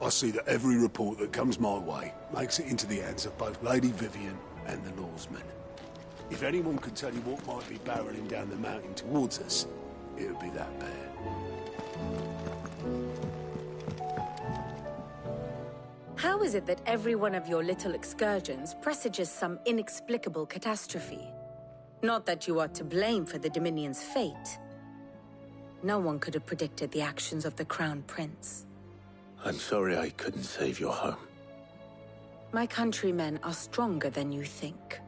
I see that every report that comes my way makes it into the hands of both Lady Vivian and the Lawsmen. If anyone could tell you what might be barreling down the mountain towards us, it would be that pair. How is it that every one of your little excursions presages some inexplicable catastrophe? Not that you are to blame for the Dominion's fate. No one could have predicted the actions of the Crown Prince. I'm sorry I couldn't save your home. My countrymen are stronger than you think.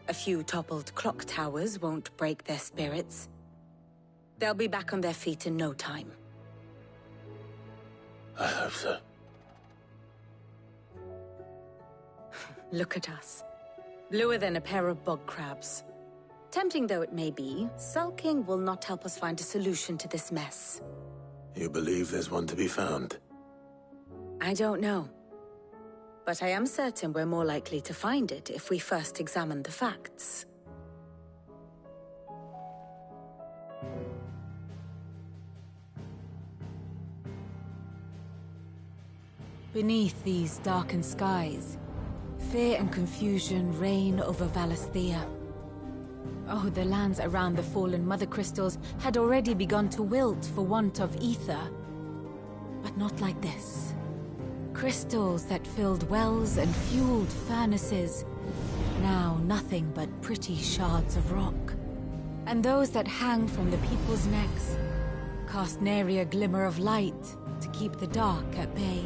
A few toppled clock towers won't break their spirits. They'll be back on their feet in no time. I hope so. Look at us. Bluer than a pair of bog crabs. Tempting though it may be, sulking will not help us find a solution to this mess. You believe there's one to be found? I don't know. But I am certain we're more likely to find it if we first examine the facts. Beneath these darkened skies, fear and confusion reign over Valisthea. Oh, the lands around the fallen Mother Crystals had already begun to wilt for want of ether. But not like this. Crystals that filled wells and fueled furnaces, now nothing but pretty shards of rock. And those that hang from the people's necks cast nary a glimmer of light to keep the dark at bay.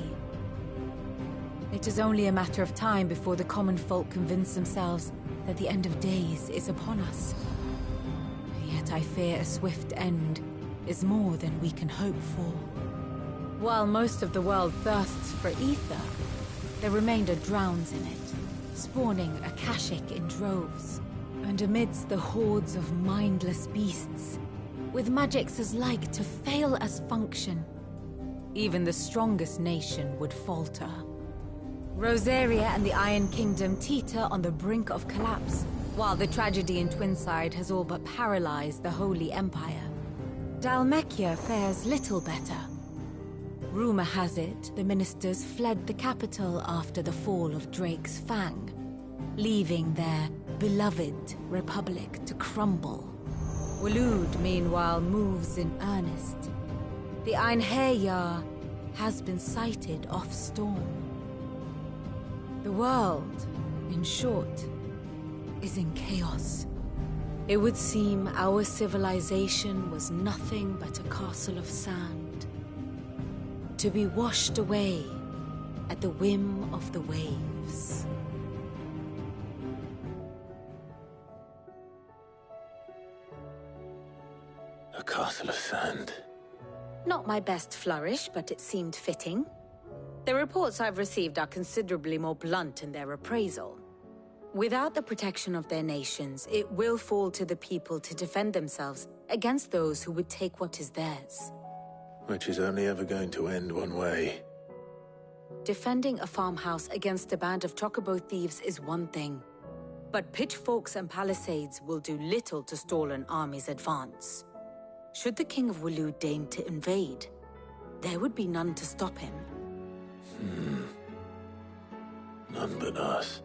It is only a matter of time before the common folk convince themselves that the end of days is upon us. Yet I fear a swift end is more than we can hope for. While most of the world thirsts for ether, the remainder drowns in it, spawning Akashic in droves. And amidst the hordes of mindless beasts, with magics as like to fail as function, even the strongest nation would falter. Rosaria and the Iron Kingdom teeter on the brink of collapse, while the tragedy in Twinside has all but paralyzed the Holy Empire. Dhalmekia fares little better. Rumor has it the ministers fled the capital after the fall of Drake's Fang, leaving their beloved republic to crumble. Waloed, meanwhile, moves in earnest. The Einherjar has been sighted off-storm. The world, in short, is in chaos. It would seem our civilization was nothing but a castle of sand, to be washed away at the whim of the waves. A castle of sand. Not my best flourish, but it seemed fitting. The reports I've received are considerably more blunt in their appraisal. Without the protection of their nations, it will fall to the people to defend themselves against those who would take what is theirs. Which is only ever going to end one way. Defending a farmhouse against a band of chocobo thieves is one thing, but pitchforks and palisades will do little to stall an army's advance. Should the King of Waloed deign to invade, there would be none to stop him. None but us.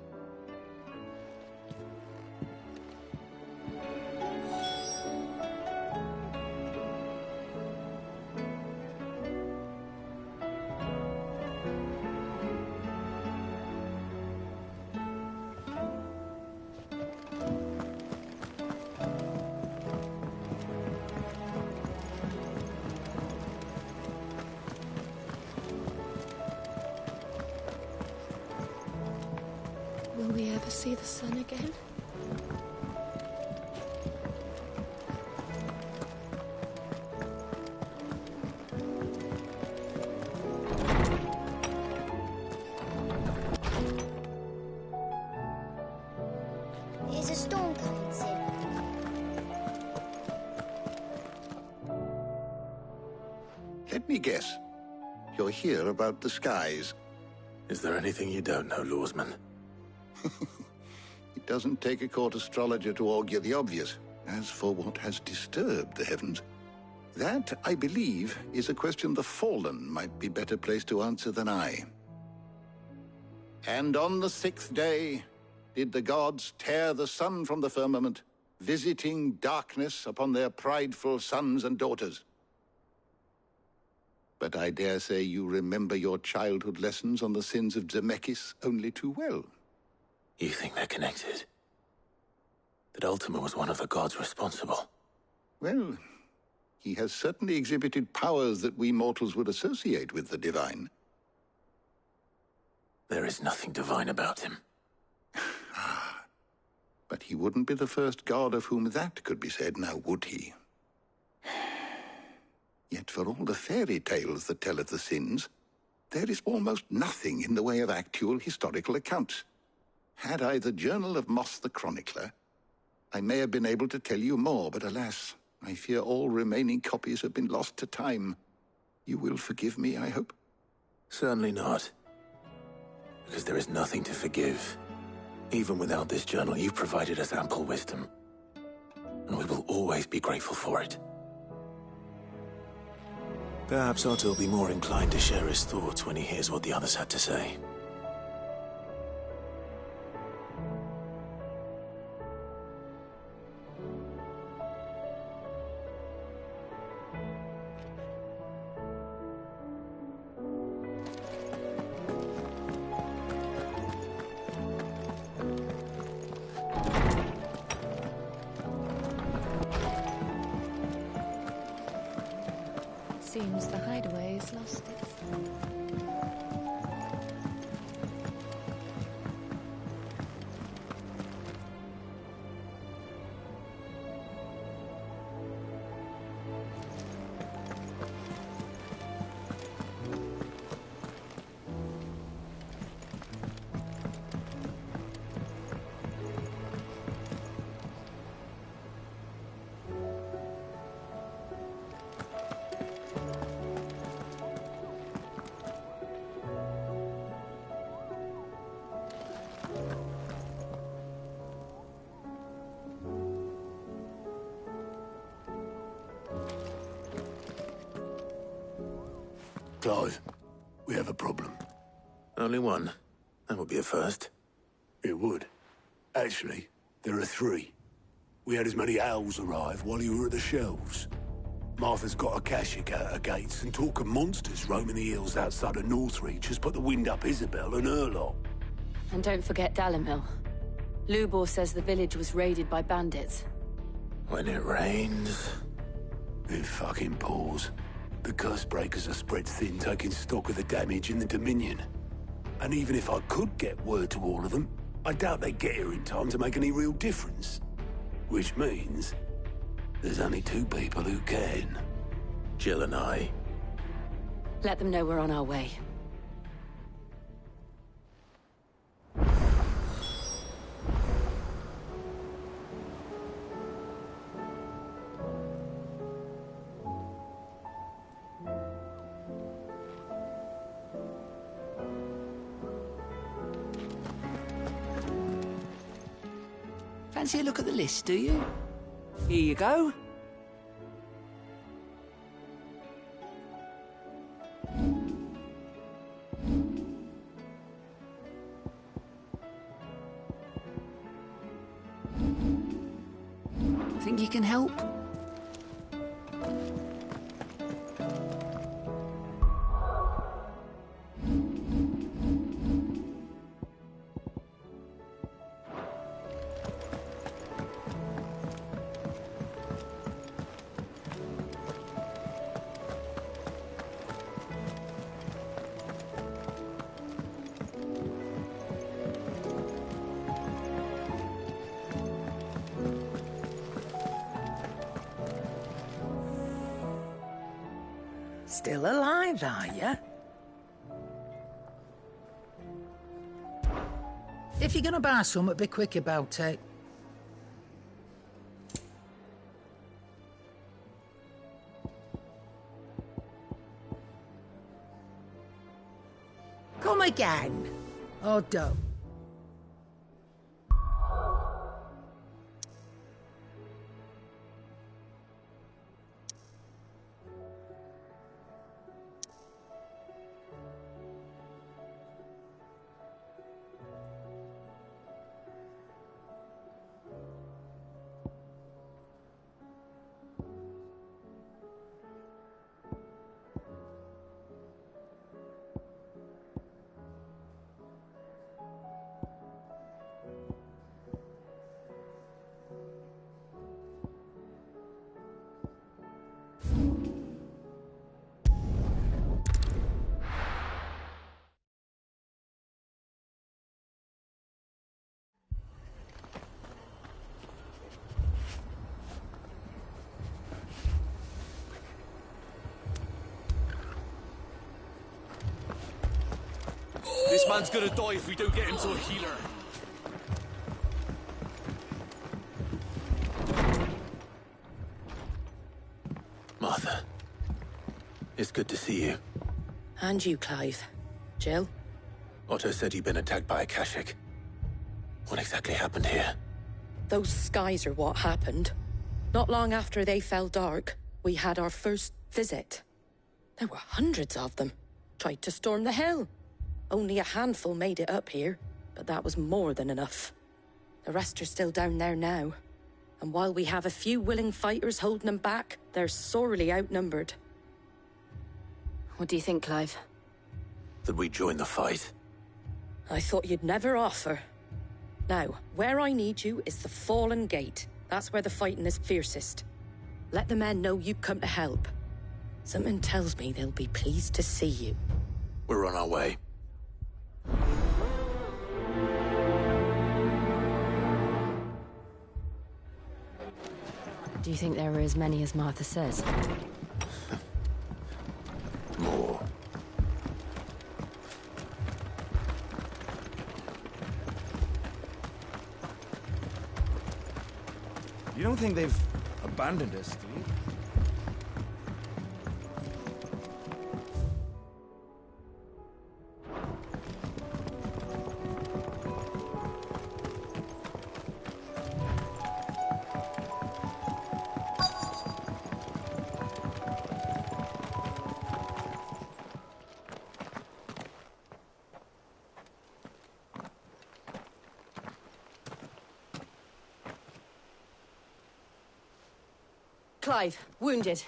Will we ever see the sun again? There's a storm coming soon. Let me guess. You're here about the skies. Is there anything you don't know, Lawsman? It doesn't take a court astrologer to augur the obvious. As for what has disturbed the heavens, That, I believe, is a question the Fallen might be better placed to answer than I. And on the 6th day did the gods tear the sun from the firmament, visiting darkness upon their prideful sons and daughters. But I dare say you remember your childhood lessons on the sins of Zemeckis only too well. You think they're connected? That Ultima was one of the gods responsible? Well, he has certainly exhibited powers that we mortals would associate with the divine. There is nothing divine about him. But he wouldn't be the first god of whom that could be said, now would he? Yet for all the fairy tales that tell of the sins, there is almost nothing in the way of actual historical accounts. Had I the Journal of Moss the Chronicler, I may have been able to tell you more, but alas, I fear all remaining copies have been lost to time. You will forgive me, I hope? Certainly not. Because there is nothing to forgive. Even without this journal, you provided us ample wisdom. And we will always be grateful for it. Perhaps Otto will be more inclined to share his thoughts when he hears what the others had to say. Seems the hideaway has lost its... Clive, we have a problem. Only one. That would be a first. It would. Actually, there are 3. We had as many owls arrive while you were at the shelves. Martha's got a Kashik out her gates, and talk of monsters roaming the hills outside of Northreach has put the wind up Isabel and her lot. And don't forget Dalimil. Lubor says the village was raided by bandits. When it rains... It fucking pours. The curse breakers are spread thin, taking stock of the damage in the Dominion. And even if I could get word to all of them, I doubt they'd get here in time to make any real difference. Which means there's only 2 people who can. Jill and I. Let them know we're on our way. Fancy a look at the list, do you? Here you go. Think you can help? Still alive, are you? If you're gonna buy something, be quick about it. Come again. Oh, don't. man's gonna die if we don't get him to a healer. Martha. It's good to see you. And you, Clive. Jill? Otto said you'd been attacked by a Kashik. What exactly happened here? Those skies are what happened. Not long after they fell dark, we had our first visit. There were hundreds of them. Tried to storm the hill. Only a handful made it up here, but that was more than enough. The rest are still down there now. And while we have a few willing fighters holding them back, they're sorely outnumbered. What do you think, Clive? That we join the fight? I thought you'd never offer. Now, where I need you is the Fallen Gate. That's where the fighting is fiercest. Let the men know you've come to help. Something tells me they'll be pleased to see you. We're on our way. Do you think there are as many as Martha says? More. You don't think they've abandoned us, do you? Clive, wounded.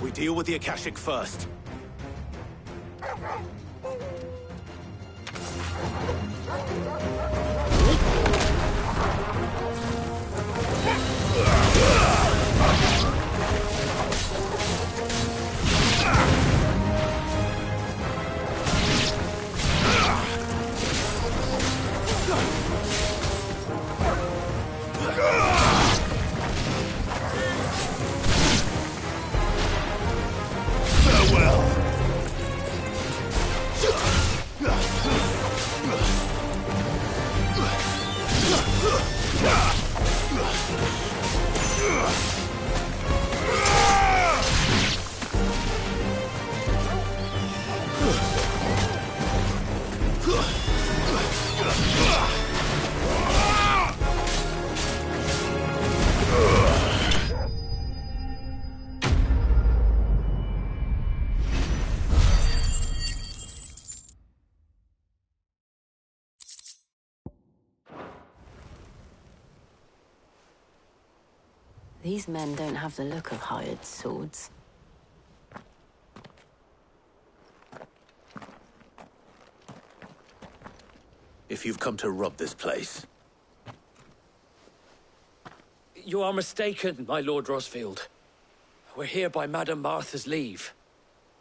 We deal with the Akashic first. These men don't have the look of hired swords. If you've come to rob this place... You are mistaken, my Lord Rosfield. We're here by Madame Martha's leave.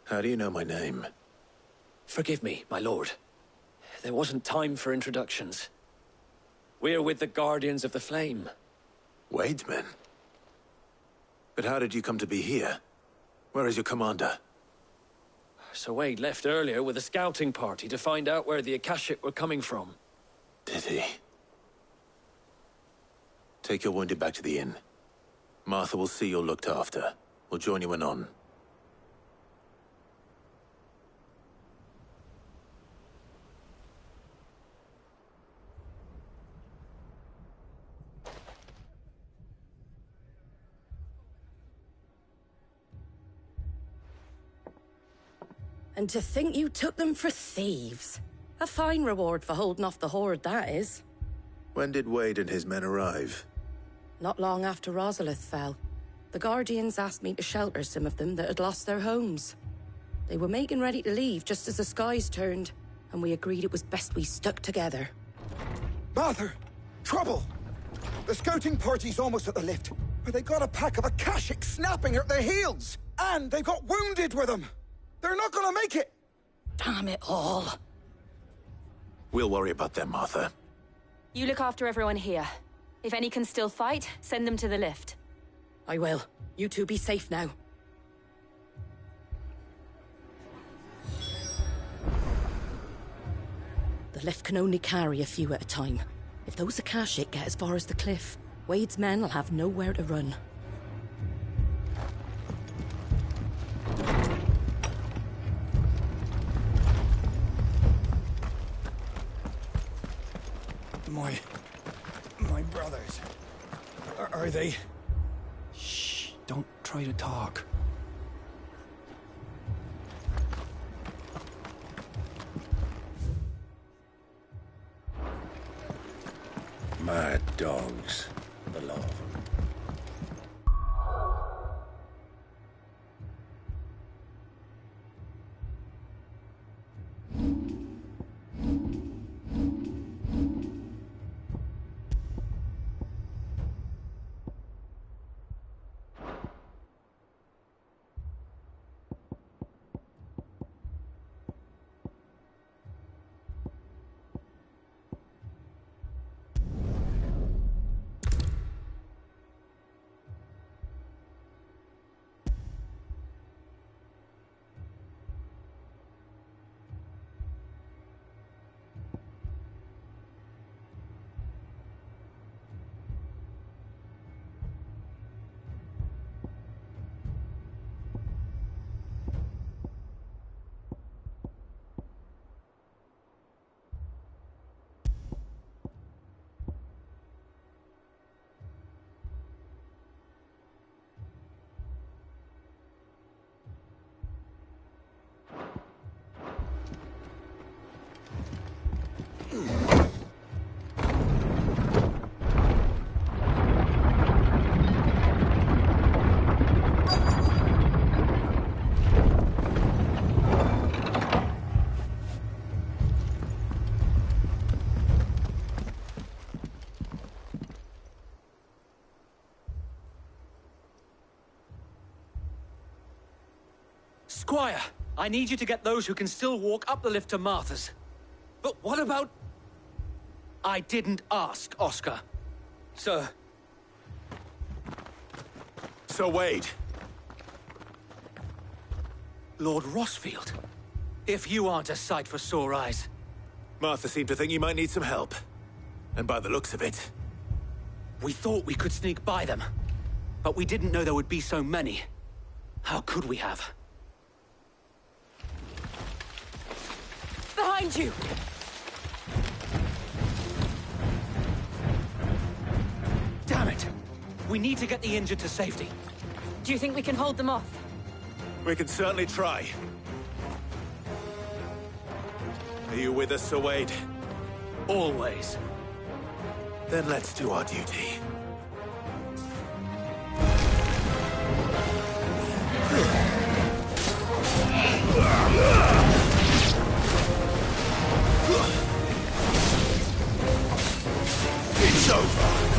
How do you know my name? Forgive me, my lord. There wasn't time for introductions. We're with the Guardians of the Flame. Wade's men? But how did you come to be here? Where is your commander? Sir Wade left earlier with a scouting party to find out where the Akashic were coming from. Did he? Take your wounded back to the inn. Martha will see you're looked after. We'll join you anon. And to think you took them for thieves. A fine reward for holding off the horde, that is. When did Wade and his men arrive? Not long after Rosalith fell. The Guardians asked me to shelter some of them that had lost their homes. They were making ready to leave just as the skies turned, and we agreed it was best we stuck together. Martha! Trouble! The scouting party's almost at the lift, but they got a pack of Akashic snapping at their heels! And they've got wounded with them! They're not gonna make it! Damn it all. We'll worry about them, Martha. You look after everyone here. If any can still fight, send them to the lift. I will. You two be safe now. The lift can only carry a few at a time. If those Akashic get as far as the cliff, Wade's men will have nowhere to run. My brothers. Are they? Shh, don't try to talk. Mad dogs, the lot of them. Squire, I need you to get those who can still walk up the lift to Martha's. But what about... I didn't ask, Oscar. Sir. Sir Wade. Lord Rossfield. If you aren't a sight for sore eyes. Martha seemed to think you might need some help. And by the looks of it... We thought we could sneak by them. But we didn't know there would be so many. How could we have? Behind you! Damn it! We need to get the injured to safety. Do you think we can hold them off? We can certainly try. Are you with us, Sir Wade? Always. Then let's do our duty. It's over!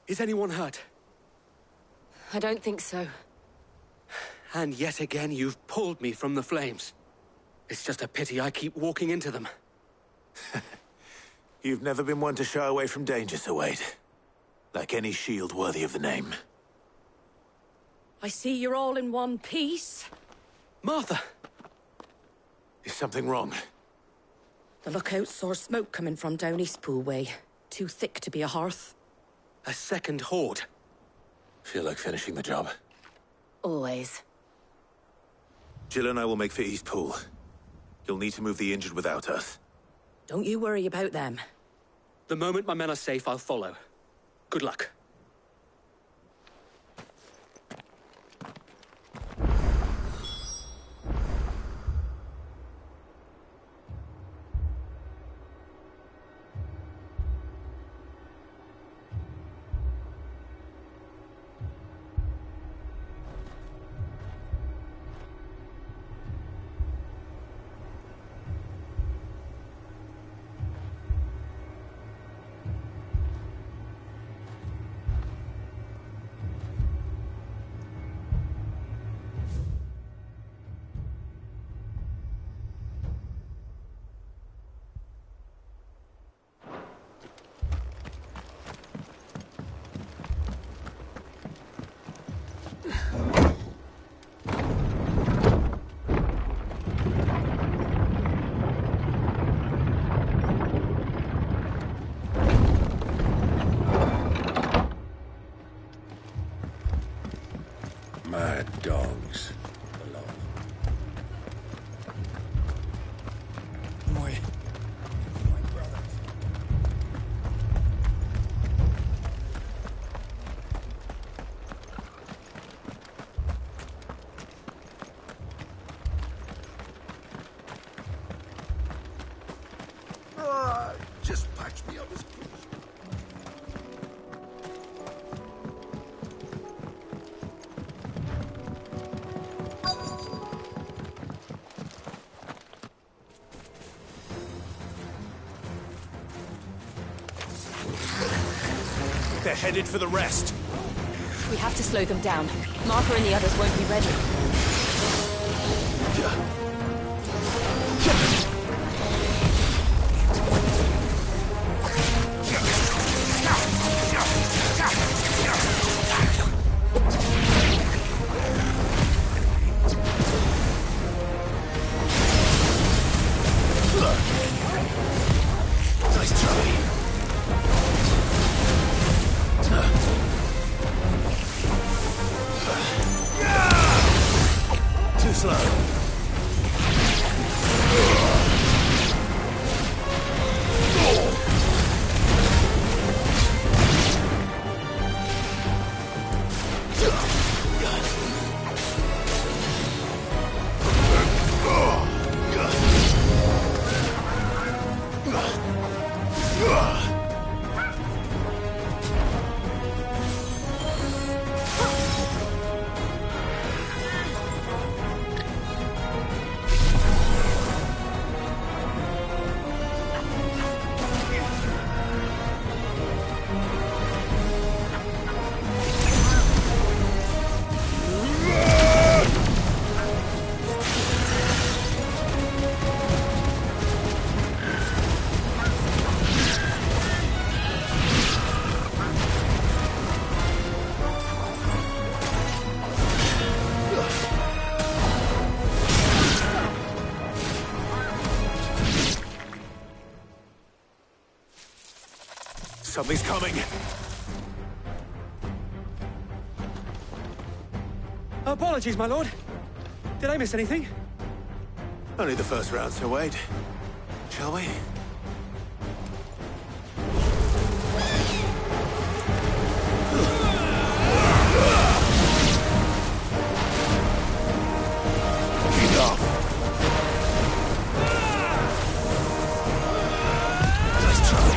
Is anyone hurt? I don't think so. And yet again, you've pulled me from the flames. It's just a pity I keep walking into them. You've never been one to shy away from danger, Sir Wade. Like any shield worthy of the name. I see you're all in one piece. Martha! Is something wrong? The lookout saw smoke coming from down Eastpool way. Too thick to be a hearth. A second horde. Feel like finishing the job? Always. Jill and I will make for Eastpool. You'll need to move the injured without us. Don't you worry about them. The moment my men are safe, I'll follow. Good luck. Mad dogs. My brother. Just patch me up as close. They're headed for the rest. We have to slow them down. Martha and the others won't be ready. Nice try. Too slow. Something's coming. Apologies, my lord. Did I miss anything? Only the first round, Sir Wade. Shall we? Nice try.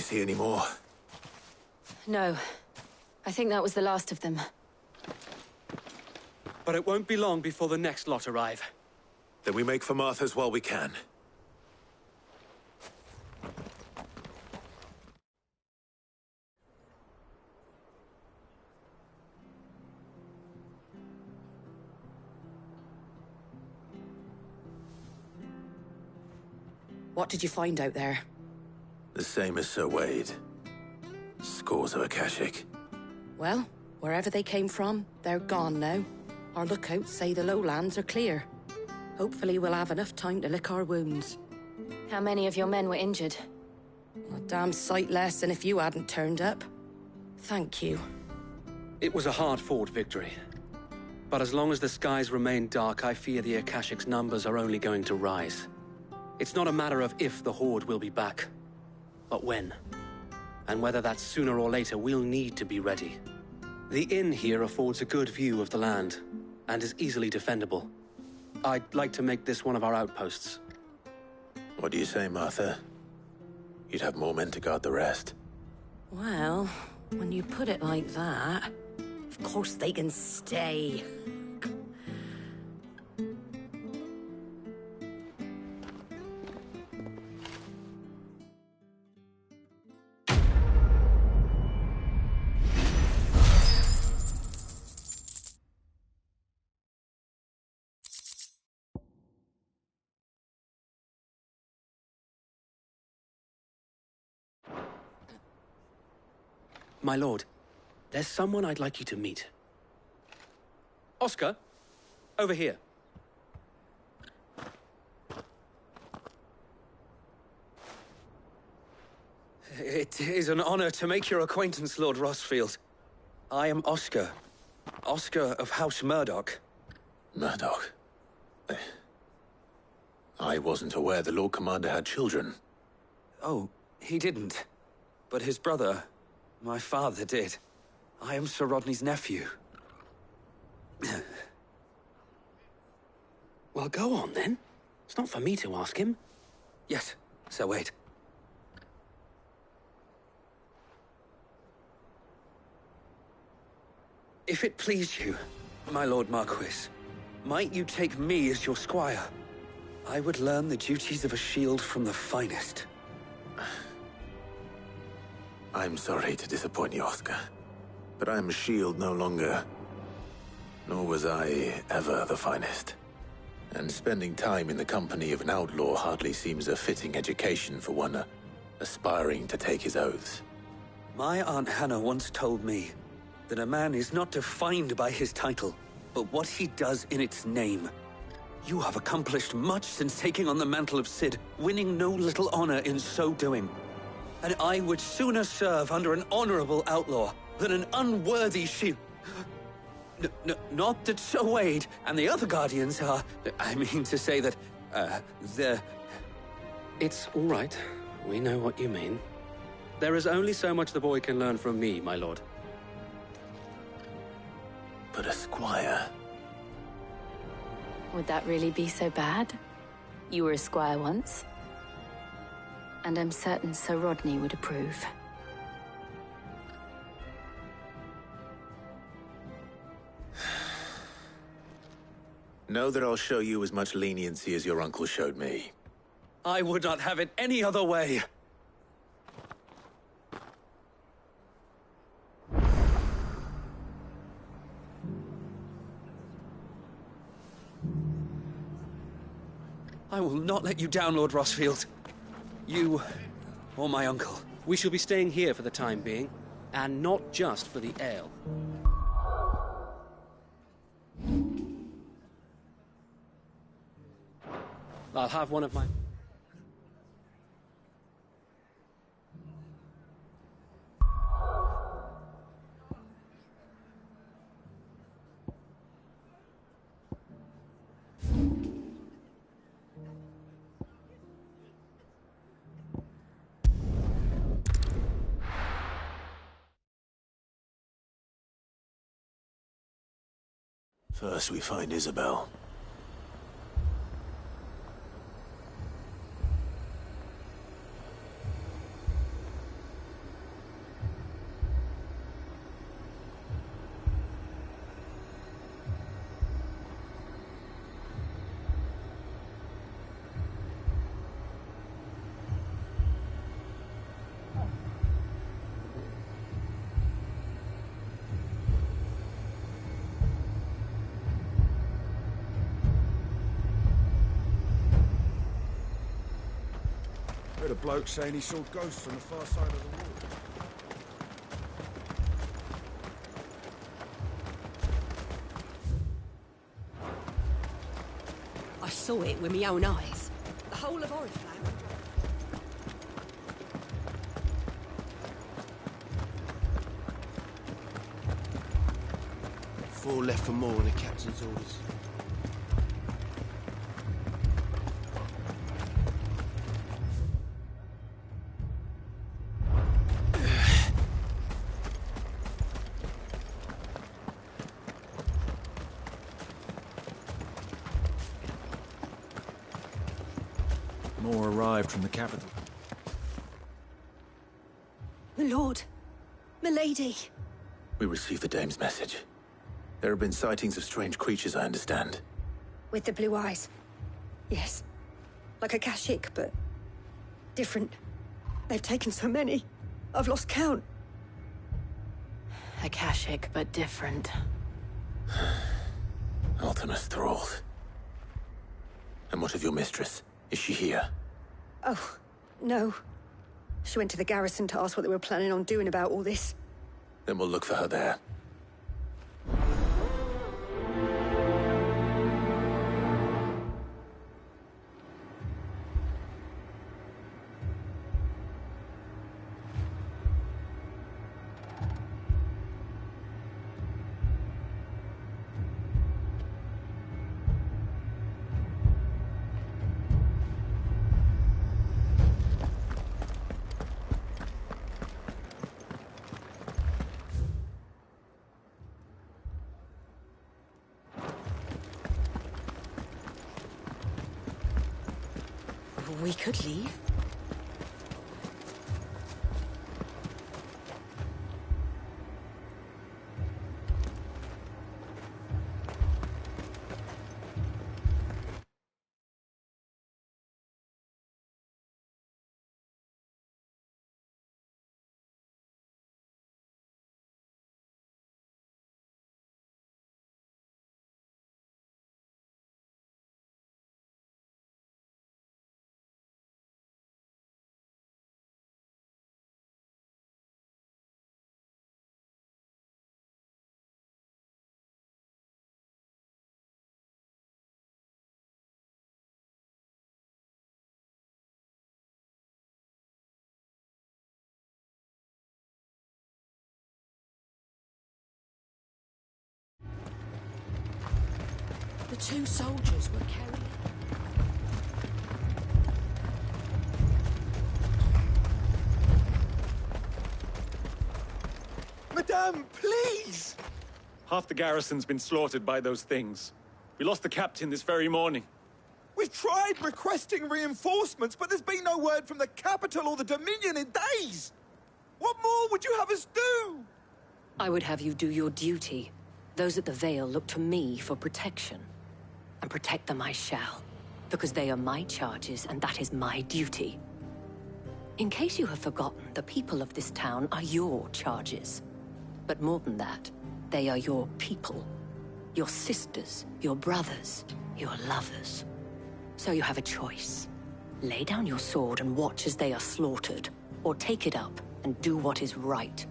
see any more? No. I think that was the last of them. But it won't be long before the next lot arrive. Then we make for Martha's while we can. What did you find out there? The same as Sir Wade. Scores of Akashic. Well, wherever they came from, they're gone now. Our lookouts say the lowlands are clear. Hopefully we'll have enough time to lick our wounds. How many of your men were injured? A damn sight less than if you hadn't turned up. Thank you. It was a hard-fought victory. But as long as the skies remain dark, I fear the Akashic's numbers are only going to rise. It's not a matter of if the Horde will be back, but when. And whether that's sooner or later, we'll need to be ready. The inn here affords a good view of the land, and is easily defendable. I'd like to make this one of our outposts. What do you say, Martha? You'd have more men to guard the rest. Well, when you put it like that, of course they can stay. My lord, there's someone I'd like you to meet. Oscar, over here. It is an honor to make your acquaintance, Lord Rosfield. I am Oscar. Oscar of House Murdoch. Murdoch? I wasn't aware the Lord Commander had children. Oh, he didn't. But his brother, my father, did. I am Sir Rodney's nephew. Well, go on, then. It's not for me to ask him. Yes, Sir Wade. If it please you, my Lord Marquis, might you take me as your squire? I would learn the duties of a shield from the finest. I'm sorry to disappoint you, Oscar, but I'm a shield no longer. Nor was I ever the finest. And spending time in the company of an outlaw hardly seems a fitting education for one aspiring to take his oaths. My Aunt Hannah once told me that a man is not defined by his title, but what he does in its name. You have accomplished much since taking on the mantle of Cid, winning no little honor in so doing. And I would sooner serve under an honorable outlaw than an unworthy shield. Not that Sir Wade and the other Guardians are... I mean to say that, they're... It's all right. We know what you mean. There is only so much the boy can learn from me, my lord. But a squire... Would that really be so bad? You were a squire once. And I'm certain Sir Rodney would approve. Know that I'll show you as much leniency as your uncle showed me. I would not have it any other way. I will not let you down, Lord Rosfield. You or my uncle. We shall be staying here for the time being, and not just for the ale. I'll have one of my... First we find Isabel. Heard a bloke saying he saw ghosts on the far side of the wall. I saw it with my own eyes. The whole of Oriflamme. 4 left for more on the captain's orders. More arrived from the capital. My lord. My lady. We received the dame's message. There have been sightings of strange creatures, I understand. With the blue eyes. Yes. Like a Kashik, but different. They've taken so many. I've lost count. Akashic, but different. Ultimus thralls. And what of your mistress? Is she here? Oh, no. She went to the garrison to ask what they were planning on doing about all this. Then we'll look for her there. We could leave. The 2 soldiers were carrying... Madame, please! Half the garrison's been slaughtered by those things. We lost the captain this very morning. We've tried requesting reinforcements, but there's been no word from the capital or the Dominion in days! What more would you have us do? I would have you do your duty. Those at the Vale look to me for protection. And protect them I shall. Because they are my charges, and that is my duty. In case you have forgotten, the people of this town are your charges. But more than that, they are your people. Your sisters, your brothers, your lovers. So you have a choice. Lay down your sword and watch as they are slaughtered, or take it up and do what is right.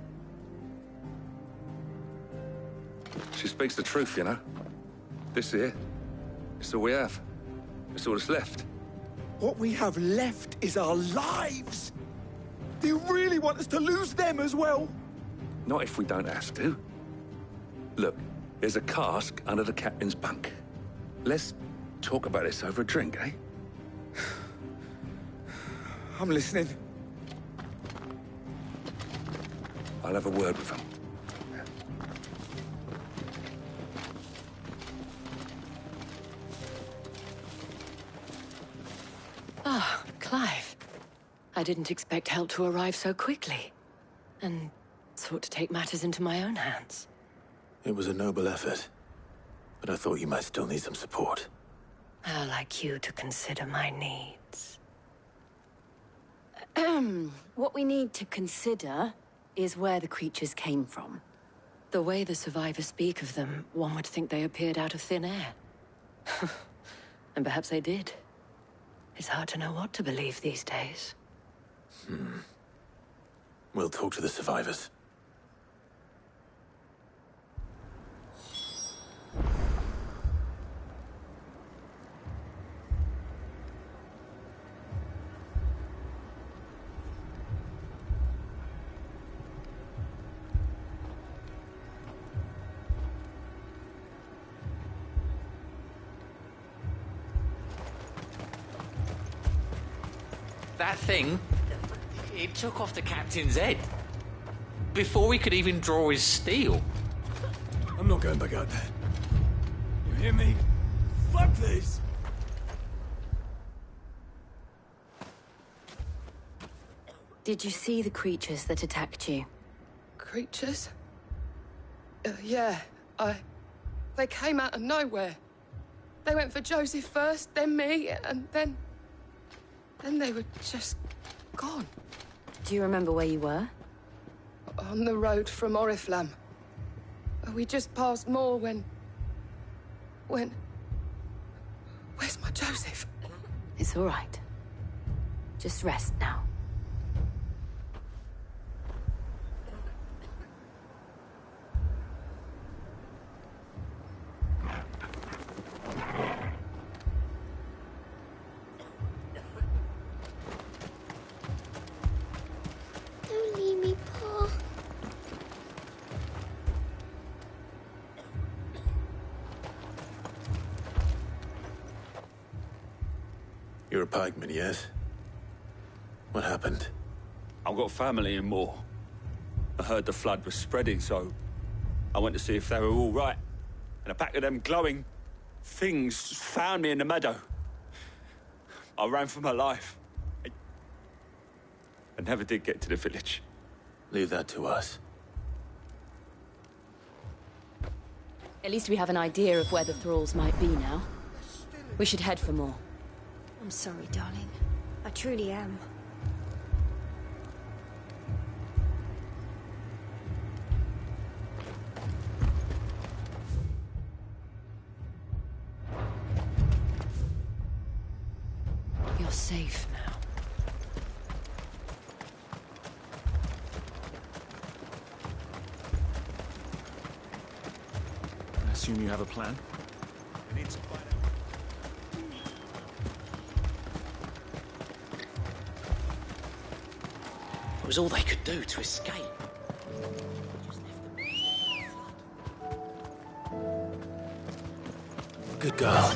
She speaks the truth, you know. This here, it's all we have. It's all that's left. What we have left is our lives! Do you really want us to lose them as well? Not if we don't have to. Look, there's a cask under the captain's bunk. Let's talk about this over a drink, eh? I'm listening. I'll have a word with him. Ah, Clive. I didn't expect help to arrive so quickly. And sought to take matters into my own hands. It was a noble effort, but I thought you might still need some support. I'd like you to consider my needs. What we need to consider is where the creatures came from. The way the survivors speak of them, one would think they appeared out of thin air. And perhaps they did. It's hard to know what to believe these days. We'll talk to the survivors. That thing, it took off the captain's head. Before he could even draw his steel. I'm not going back out there. You hear me? Fuck this! Did you see the creatures that attacked you? Creatures? Yeah, They came out of nowhere. They went for Joseph first, then me, and then they were just gone. Do you remember where you were? On the road from Oriflamme. We just passed Moor when... Where's my Joseph? It's all right. Just rest now. Don't leave me, Pa. You're a pikeman, yes? What happened? I've got family in Moor. I heard the flood was spreading, so I went to see if they were all right. And a pack of them glowing things found me in the meadow. I ran for my life. I never did get to the village. Leave that to us. At least we have an idea of where the thralls might be now. We should head for more. I'm sorry, darling. I truly am. You're safe now. I assume you have a plan? We need to find out. It was all they could do to escape. Good girl.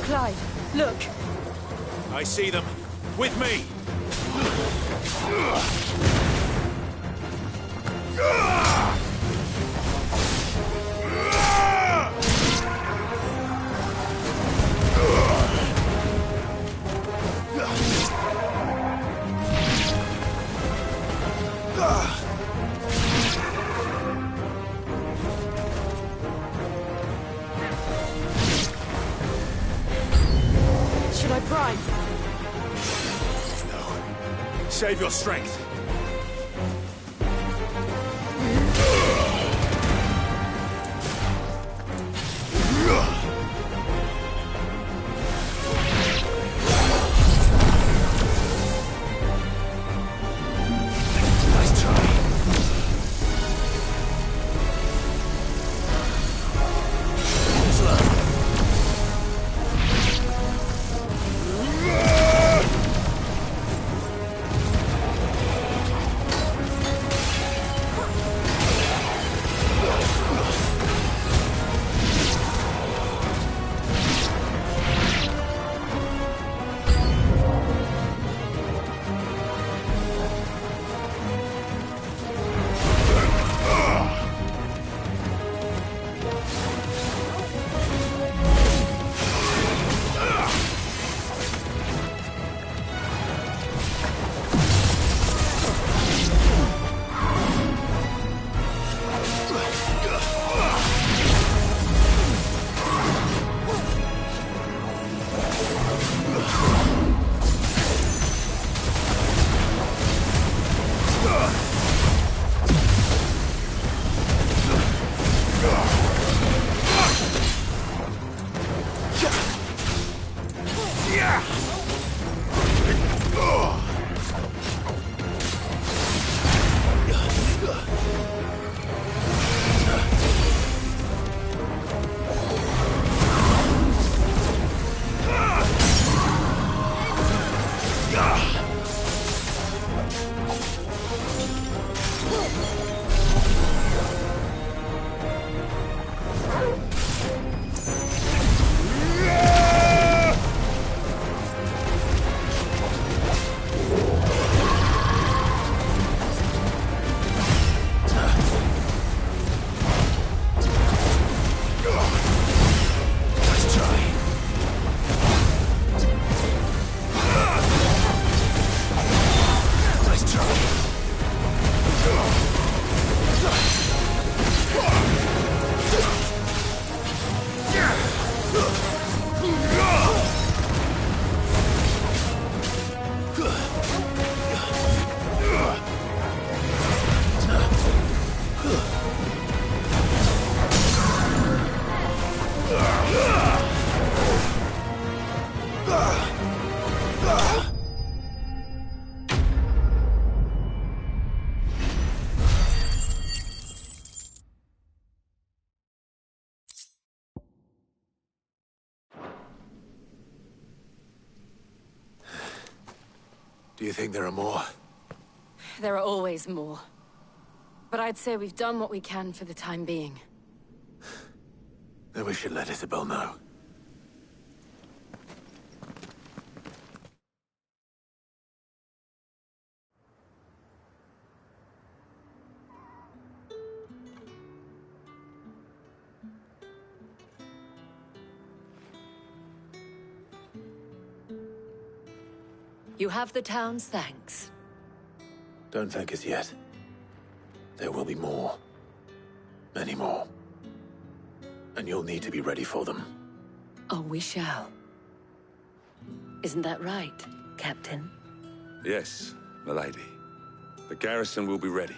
Clive, look! I see them. With me! Save your strength. Do you think there are more? There are always more. But I'd say we've done what we can for the time being. Then we should let Isabel know. You have the town's thanks. Don't thank us yet. There will be more. Many more. And you'll need to be ready for them. Oh, we shall. Isn't that right, Captain? Yes, milady. The garrison will be ready.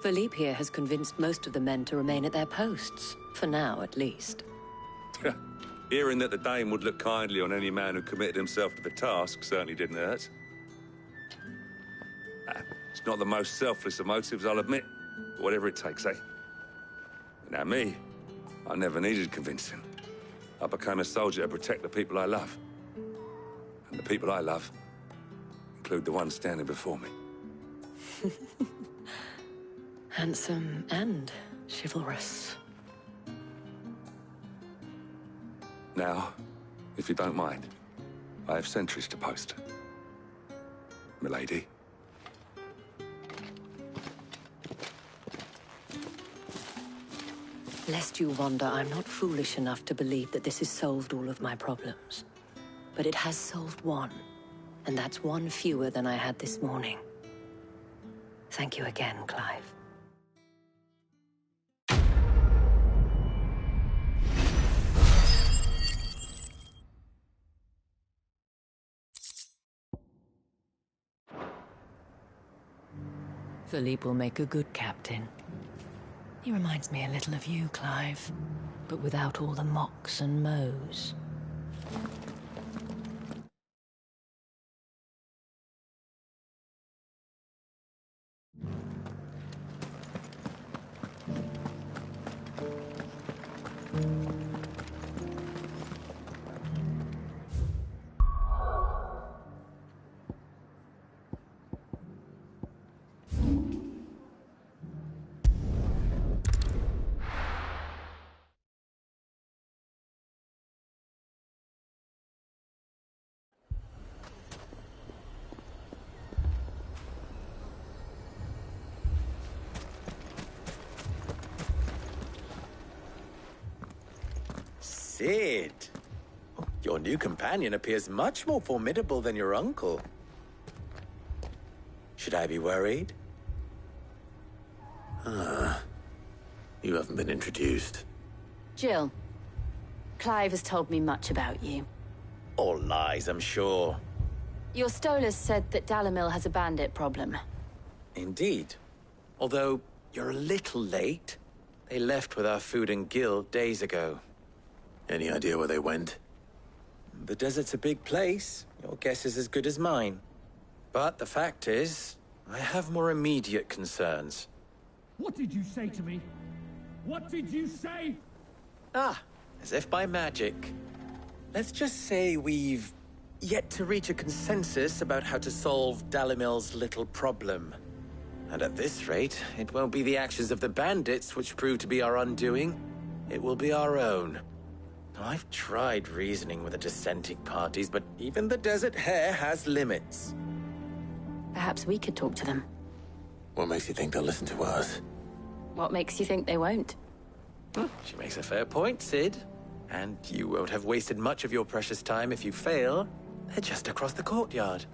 Philippe here has convinced most of the men to remain at their posts. For now, at least. Hearing that the Dane would look kindly on any man who committed himself to the task certainly didn't hurt. It's not the most selfless of motives, I'll admit. But whatever it takes, eh? Now me, I never needed convincing. I became a soldier to protect the people I love. And the people I love include the ones standing before me. Handsome and chivalrous. Now, if you don't mind, I have sentries to post. Milady. Lest you wonder, I'm not foolish enough to believe that this has solved all of my problems. But it has solved one, and that's one fewer than I had this morning. Thank you again, Clive. Philippe will make a good captain. He reminds me a little of you, Clive, but without all the mocks and mows. Sid! Your new companion appears much more formidable than your uncle. Should I be worried? You haven't been introduced. Jill, Clive has told me much about you. All lies, I'm sure. Your Stolas said that Dalamil has a bandit problem. Indeed. Although, you're a little late. They left with our food and guild days ago. Any idea where they went? The desert's a big place. Your guess is as good as mine. But the fact is, I have more immediate concerns. What did you say to me? What did you say? As if by magic. Let's just say we've yet to reach a consensus about how to solve Dalamil's little problem. And at this rate, it won't be the actions of the bandits which prove to be our undoing. It will be our own. I've tried reasoning with the dissenting parties, but even the Desert Hare has limits. Perhaps we could talk to them. What makes you think they'll listen to us? What makes you think they won't? She makes a fair point, Sid. And you won't have wasted much of your precious time if you fail. They're just across the courtyard.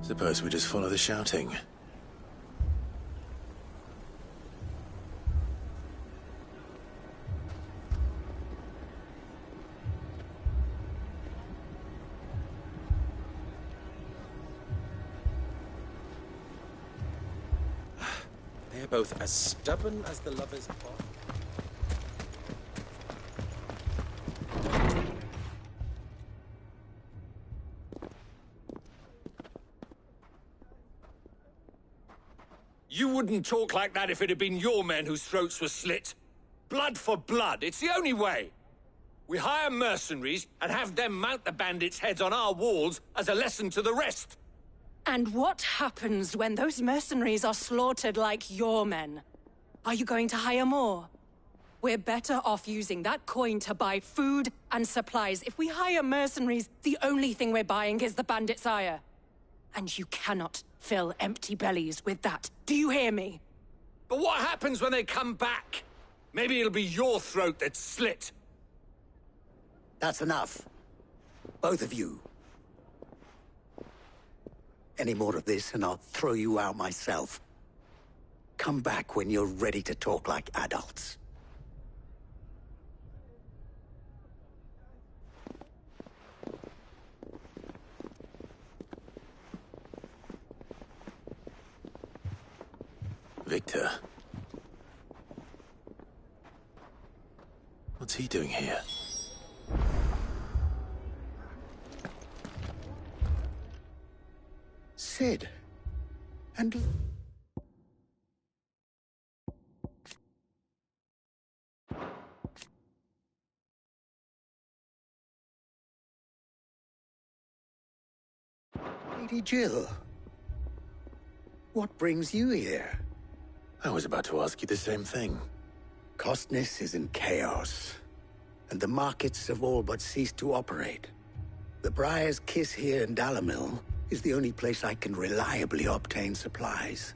Suppose we just follow the shouting. They're both as stubborn as the lovers' bond. You wouldn't talk like that if it had been your men whose throats were slit. Blood for blood, it's the only way. We hire mercenaries and have them mount the bandits' heads on our walls as a lesson to the rest. And what happens when those mercenaries are slaughtered like your men? Are you going to hire more? We're better off using that coin to buy food and supplies. If we hire mercenaries, the only thing we're buying is the bandits' ire. And you cannot fill empty bellies with that. Do you hear me? But what happens when they come back? Maybe it'll be your throat that's slit. That's enough. Both of you. Any more of this and I'll throw you out myself. Come back when you're ready to talk like adults. Victor. What's he doing here? Sid. And... Lady Jill. What brings you here? I was about to ask you the same thing. Costness is in chaos, and the markets have all but ceased to operate. The Briar's Kiss here in Dalamil is the only place I can reliably obtain supplies.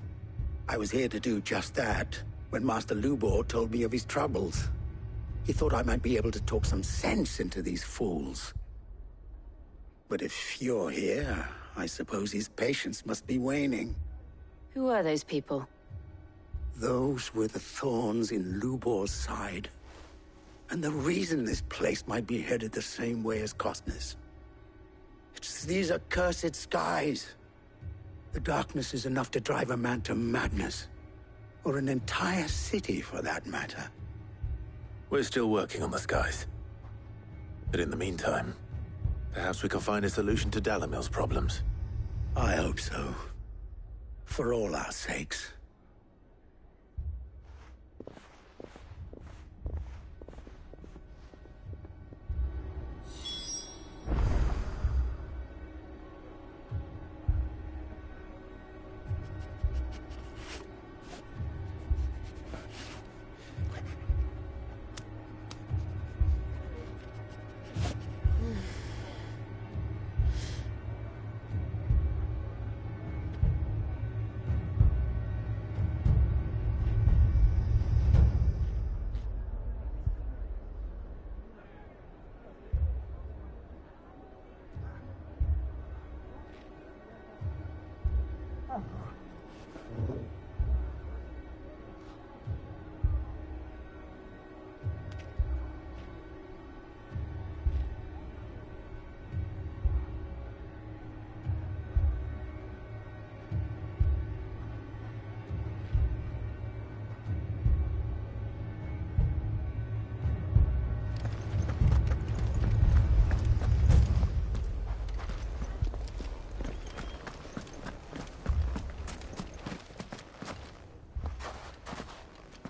I was here to do just that when Master Lubor told me of his troubles. He thought I might be able to talk some sense into these fools. But if you're here, I suppose his patience must be waning. Who are those people? Those were the thorns in Lubor's side. And the reason this place might be headed the same way as Costness. It's these accursed skies. The darkness is enough to drive a man to madness. Or an entire city, for that matter. We're still working on the skies. But in the meantime, perhaps we can find a solution to Dalimil's problems. I hope so. For all our sakes.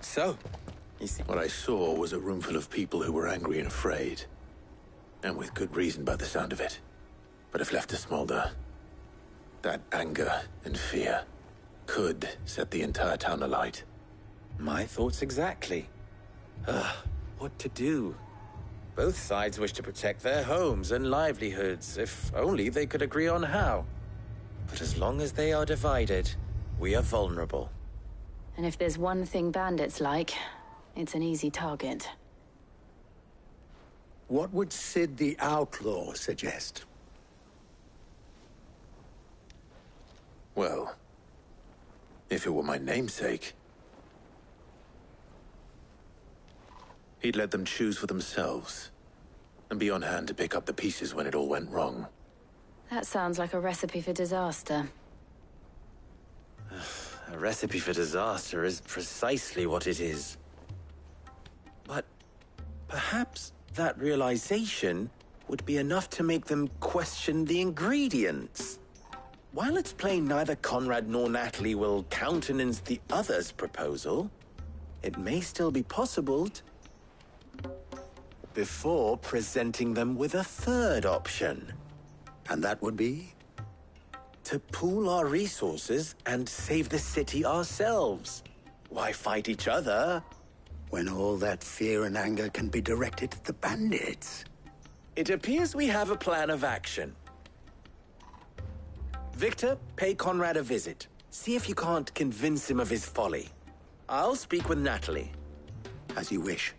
So, what I saw was a room full of people who were angry and afraid. And with good reason by the sound of it. But if left to smolder, that anger and fear could set the entire town alight. My thoughts exactly. What to do? Both sides wish to protect their homes and livelihoods, if only they could agree on how. But as long as they are divided, we are vulnerable. And if there's one thing bandits like, it's an easy target. What would Sid the Outlaw suggest? Well, if it were my namesake, he'd let them choose for themselves, and be on hand to pick up the pieces when it all went wrong. That sounds like a recipe for disaster. A recipe for disaster is precisely what it is. But perhaps that realization would be enough to make them question the ingredients. While it's plain neither Conrad nor Natalie will countenance the other's proposal, it may still be possible before presenting them with a third option. And that would be? To pool our resources and save the city ourselves. Why fight each other? When all that fear and anger can be directed at the bandits. It appears we have a plan of action. Victor, pay Conrad a visit. See if you can't convince him of his folly. I'll speak with Natalie. As you wish.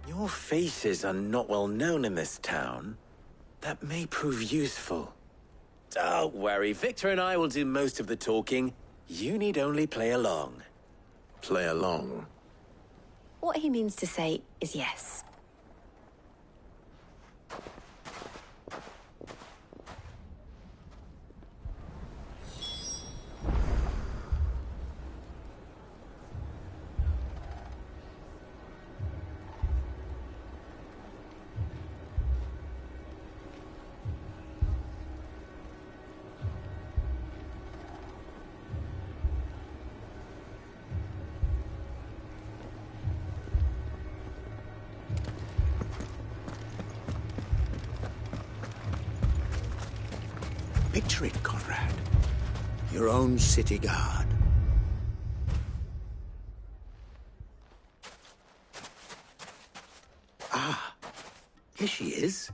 Your faces are not well known in this town. That may prove useful. Don't worry, Victor and I will do most of the talking. You need only play along. Play along? What he means to say is yes. Picture it, Conrad. Your own city guard. Ah, here she is.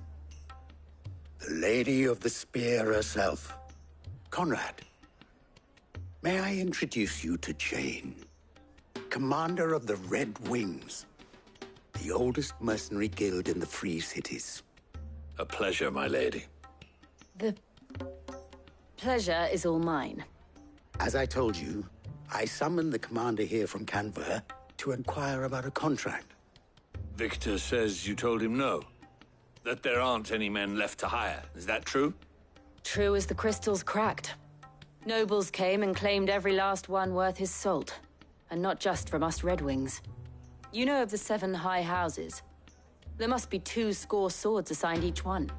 The Lady of the Spear herself. Conrad, may I introduce you to Jane, commander of the Red Wings, the oldest mercenary guild in the Free Cities. A pleasure, my lady. The pleasure is all mine. As I told you, I summoned the commander here from Canver to inquire about a contract. Victor says you told him no. that there aren't any men left to hire. Is that true? True as the crystals cracked. Nobles came and claimed every last one worth his salt. And not just from us Red Wings. You know of the 7 high houses? There must be 2 swords assigned each one.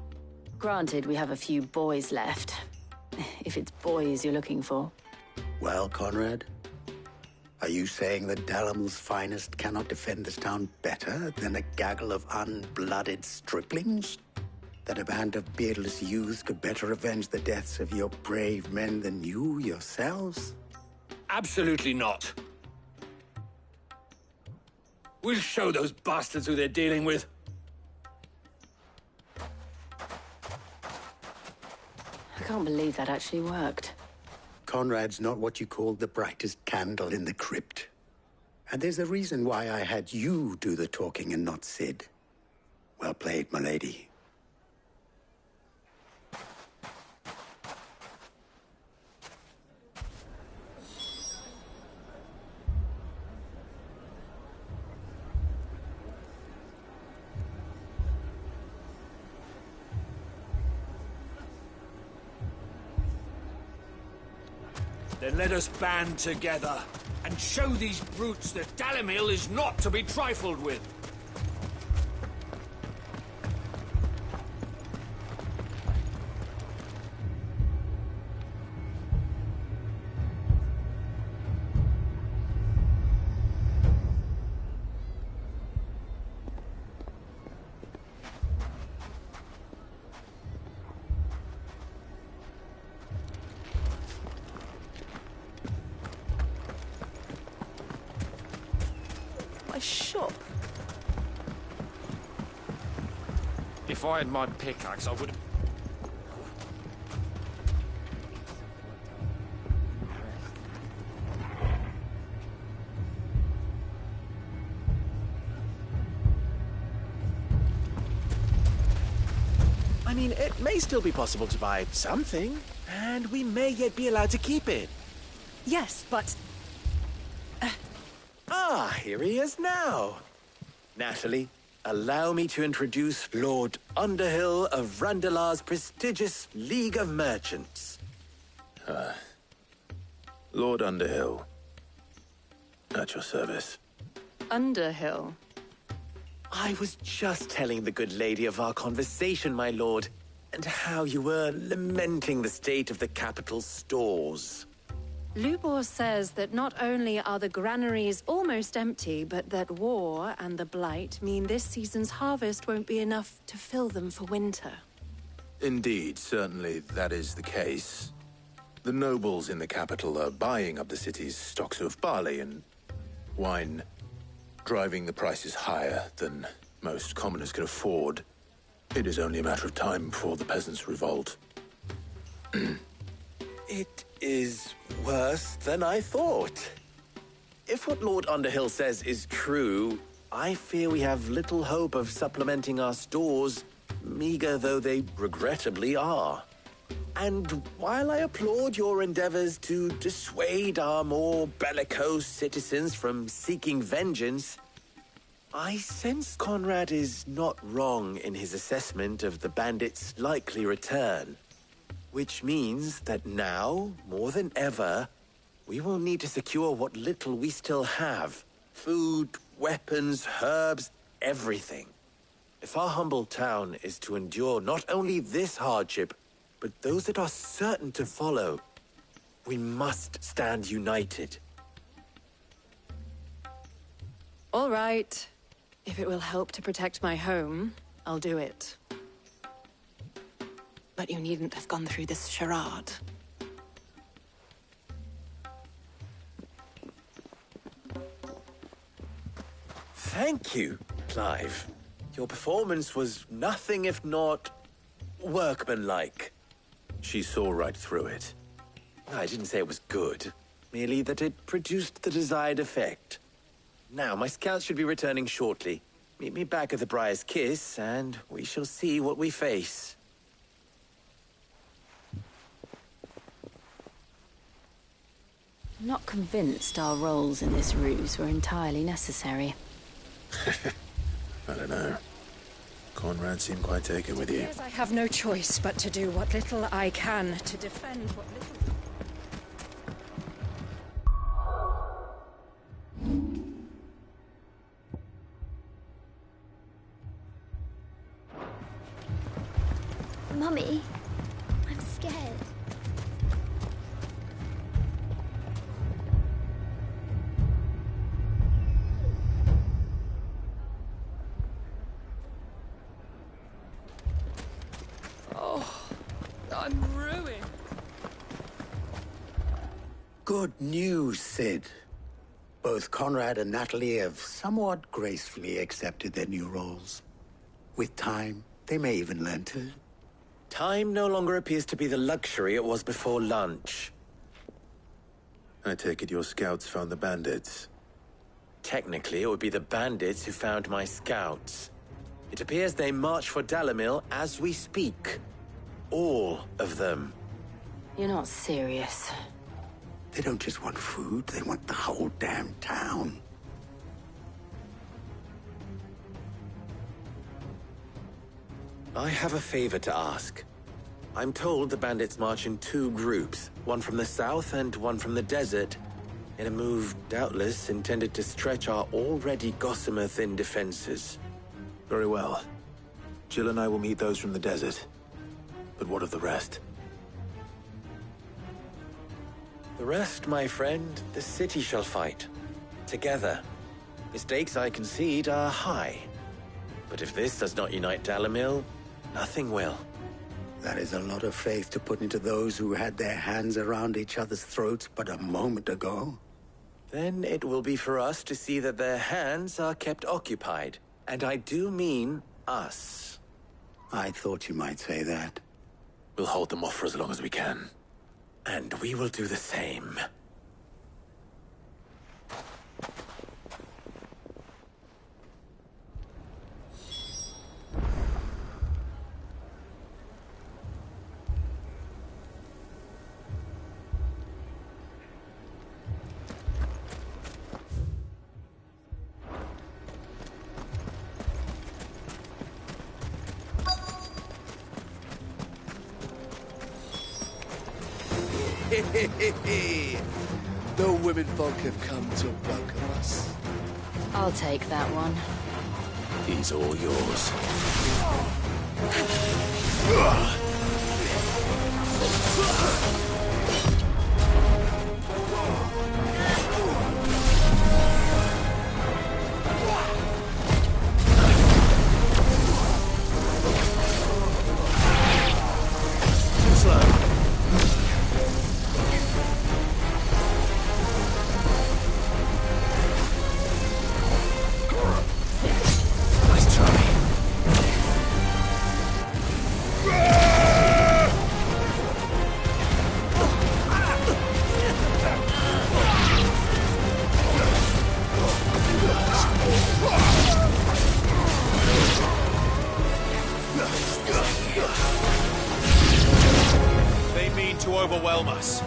Granted, we have a few boys left. If it's boys you're looking for. Well, Conrad? Are you saying that Dalamil's finest cannot defend this town better than a gaggle of unblooded striplings? That a band of beardless youths could better avenge the deaths of your brave men than you yourselves? Absolutely not. We'll show those bastards who they're dealing with. I can't believe that actually worked. Conrad's not what you call the brightest candle in the crypt. And there's a reason why I had you do the talking and not Sid. Well played, my lady. Then let us band together and show these brutes that Dalimil is not to be trifled with. Shop. If I had my pickaxe, I would... I mean, it may still be possible to buy something, and we may yet be allowed to keep it. Yes, but... Ah, here he is now. Natalie, allow me to introduce Lord Underhill of Randalar's prestigious League of Merchants. Lord Underhill. At your service. Underhill? I was just telling the good lady of our conversation, my lord, and how you were lamenting the state of the capital's stores. Lubor says that not only are the granaries almost empty, but that war and the Blight mean this season's harvest won't be enough to fill them for winter. Indeed, certainly that is the case. The nobles in the capital are buying up the city's stocks of barley and wine, driving the prices higher than most commoners can afford. It is only a matter of time before the peasants revolt. It is worse than I thought. If what Lord Underhill says is true, I fear we have little hope of supplementing our stores, meager though they regrettably are. And while I applaud your endeavors to dissuade our more bellicose citizens from seeking vengeance, I sense Conrad is not wrong in his assessment of the bandits' likely return. Which means that now, more than ever, we will need to secure what little we still have. Food, weapons, herbs, everything. If our humble town is to endure not only this hardship, but those that are certain to follow, we must stand united. All right. If it will help to protect my home, I'll do it. But you needn't have gone through this charade. Thank you, Clive. Your performance was nothing if not workmanlike. She saw right through it. I didn't say it was good, merely that it produced the desired effect. Now, my scouts should be returning shortly. Meet me back at the Briar's Kiss, and we shall see what we face. I'm not convinced our roles in this ruse were entirely necessary. I don't know. Conrad seemed quite taken with you. Yes, I have no choice but to do what little I can to defend what little... Mummy, I'm scared. Oh, I'm ruined. Good news, Sid. Both Conrad and Natalie have somewhat gracefully accepted their new roles. With time, they may even learn to... Time no longer appears to be the luxury it was before lunch. I take it your scouts found the bandits. Technically, it would be the bandits who found my scouts. It appears they march for Dalimil as we speak. All of them. You're not serious. They don't just want food, they want the whole damn town. I have a favor to ask. I'm told the bandits march in two groups, one from the south and one from the desert, in a move doubtless intended to stretch our already gossamer-thin defenses. Very well. Jill and I will meet those from the desert. But what of the rest? The rest, my friend, the city shall fight. Together. The stakes, I concede, are high. But if this does not unite Dalimil, nothing will. That is a lot of faith to put into those who had their hands around each other's throats but a moment ago. Then it will be for us to see that their hands are kept occupied. And I do mean us. I thought you might say that. We'll hold them off for as long as we can. And we will do the same. The women folk have come to welcome us. I'll take that one. He's all yours. They mean to overwhelm us.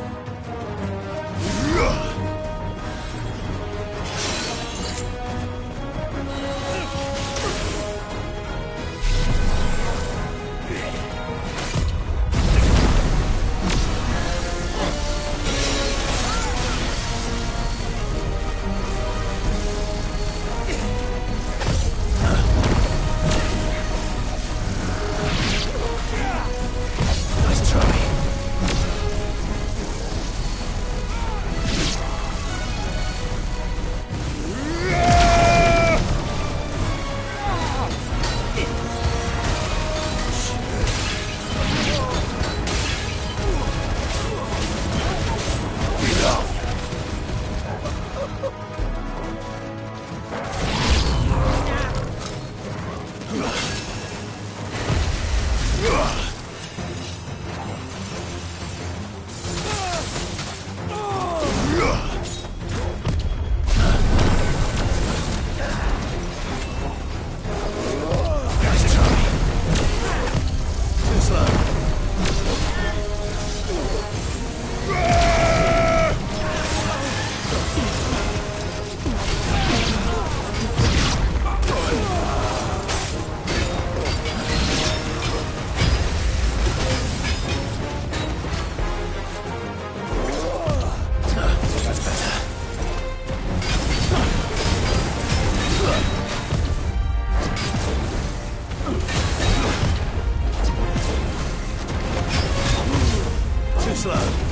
Nice try. Too slow.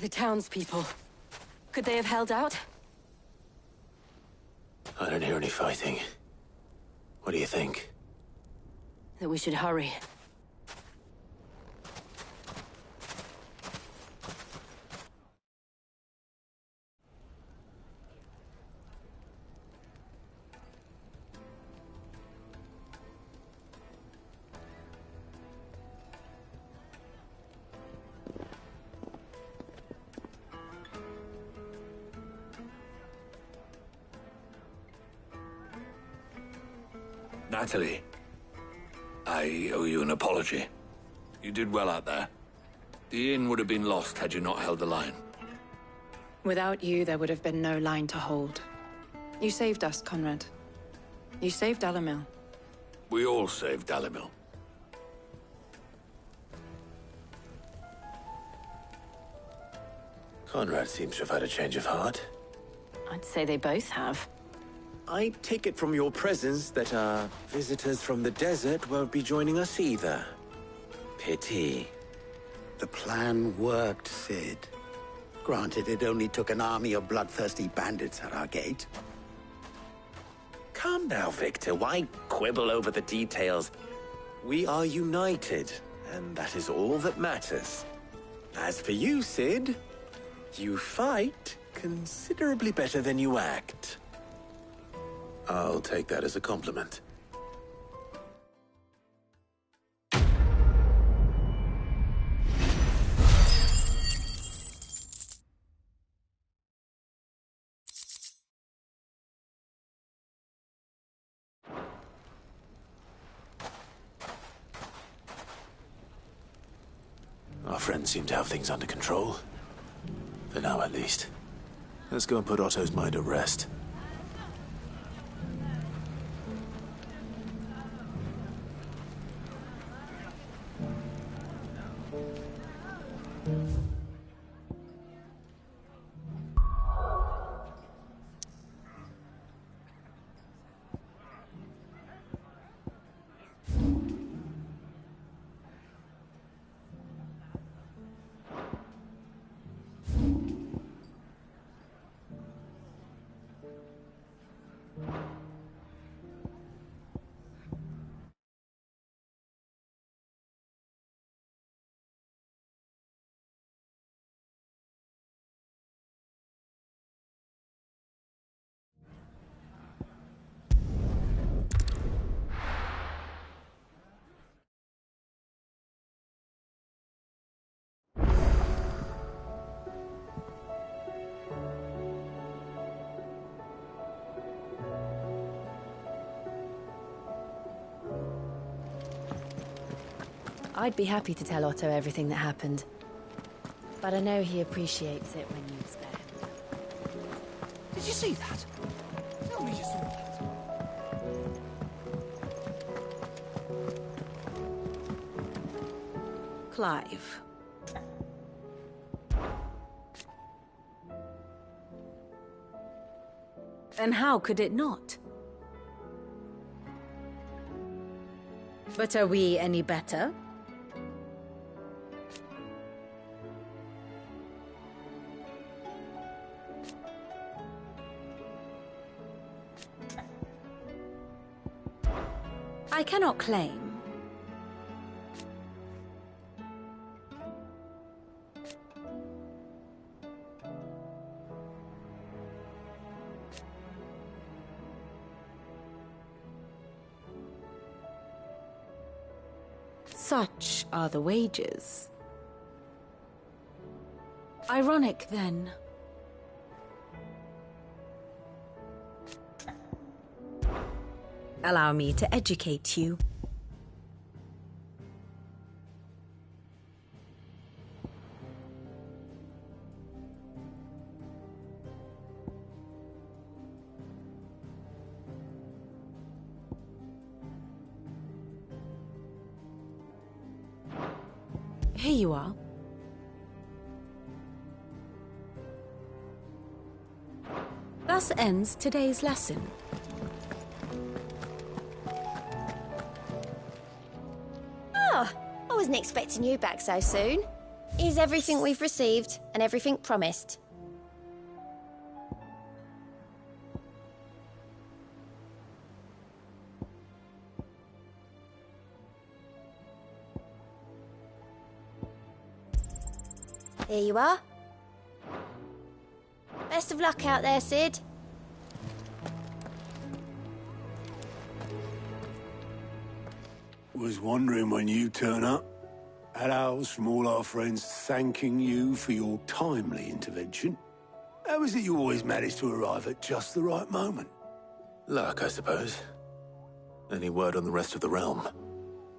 The townspeople. Could they have held out? I don't hear any fighting. What do you think? That we should hurry. Natalie, I owe you an apology. You did well out there. The inn would have been lost had you not held the line. Without you, there would have been no line to hold. You saved us, Conrad. You saved Dalimil. We all saved Dalimil. Conrad seems to have had a change of heart. I'd say they both have. I take it from your presence that our visitors from the desert won't be joining us either. Pity. The plan worked, Sid. Granted, it only took an army of bloodthirsty bandits at our gate. Calm now, Victor. Why quibble over the details? We are united, and that is all that matters. As for you, Sid, you fight considerably better than you act. I'll take that as a compliment. Our friends seem to have things under control. For now, at least. Let's go and put Otto's mind at rest. I'd be happy to tell Otto everything that happened. But I know he appreciates it when you spare him. Did you see that? Tell me you saw that. Clive. And how could it not? But are we any better? I cannot claim. Such are the wages. Ironic, then. Allow me to educate you. Here you are. Thus ends today's lesson. Oh, I wasn't expecting you back so soon. Is everything we've received and everything promised? Here you are. Best of luck out there, Sid. Was wondering when you turn up. Had owls from all our friends thanking you for your timely intervention. How is it you always manage to arrive at just the right moment? Luck, I suppose. Any word on the rest of the realm?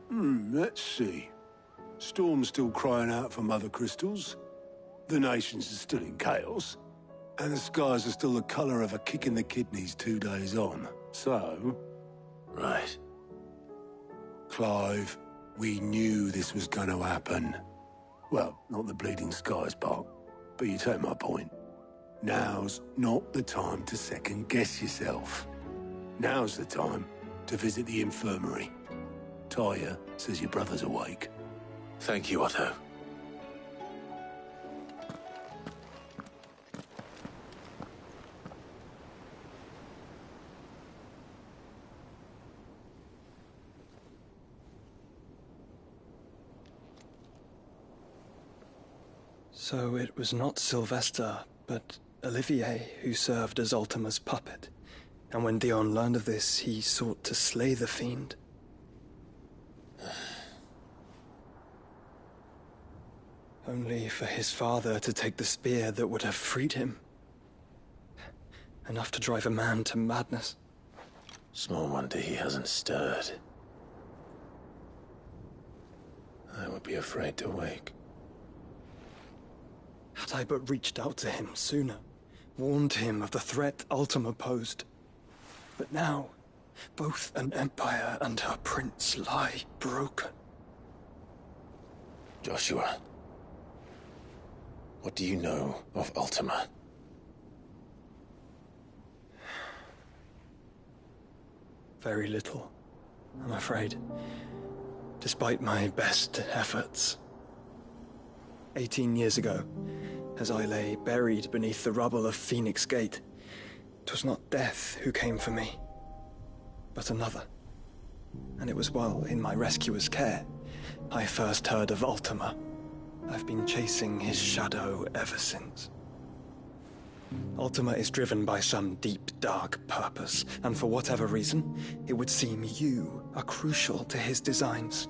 Let's see. Storm's still crying out for mother crystals. The nations are still in chaos. And the skies are still the colour of a kick in the kidneys 2 days on. So... Right. Clive, we knew this was going to happen. Well, not the bleeding skies part, but you take my point. Now's not the time to second-guess yourself. Now's the time to visit the infirmary. Taya says your brother's awake. Thank you, Otto. So it was not Sylvester, but Olivier who served as Ultima's puppet. And when Dion learned of this, he sought to slay the fiend. Only for his father to take the spear that would have freed him. Enough to drive a man to madness. Small wonder he hasn't stirred. I would be afraid to wake. Had I but reached out to him sooner, warned him of the threat Ultima posed. But now, both an empire and her prince lie broken. Joshua, what do you know of Ultima? Very little, I'm afraid. Despite my best efforts. 18 years ago, as I lay buried beneath the rubble of Phoenix Gate, 'twas not death who came for me, but another. And it was while in my rescuer's care, I first heard of Ultima. I've been chasing his shadow ever since. Ultima is driven by some deep, dark purpose, and for whatever reason, it would seem you are crucial to his designs.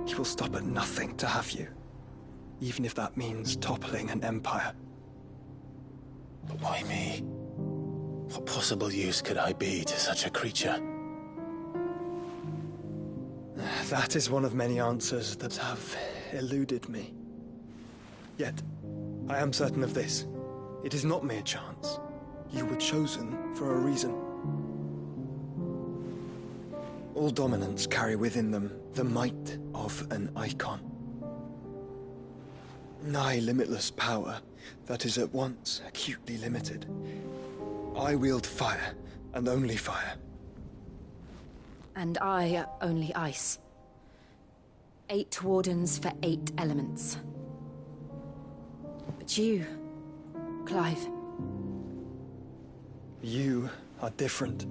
He will stop at nothing to have you. Even if that means toppling an empire. But why me? What possible use could I be to such a creature? That is one of many answers that have eluded me. Yet, I am certain of this. It is not mere chance. You were chosen for a reason. All dominants carry within them the might of an icon. nigh limitless power that is at once acutely limited. I wield fire, and only fire. And I only ice. 8 wardens for 8 elements. But you, Clive... You are different.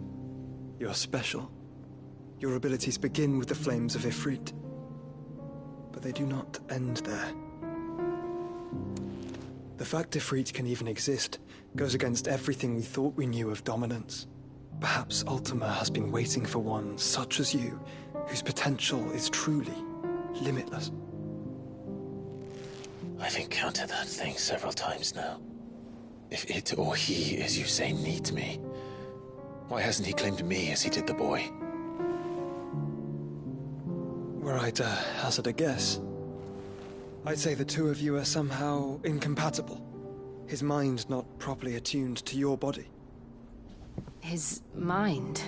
You're special. Your abilities begin with the flames of Ifrit. But they do not end there. The fact Ifrit can even exist goes against everything we thought we knew of dominance. Perhaps Ultima has been waiting for one such as you, whose potential is truly limitless. I've encountered that thing several times now. If it or he, as you say, needs me, why hasn't he claimed me as he did the boy? Were I to hazard a guess, I'd say the two of you are somehow incompatible. His mind not properly attuned to your body. His mind?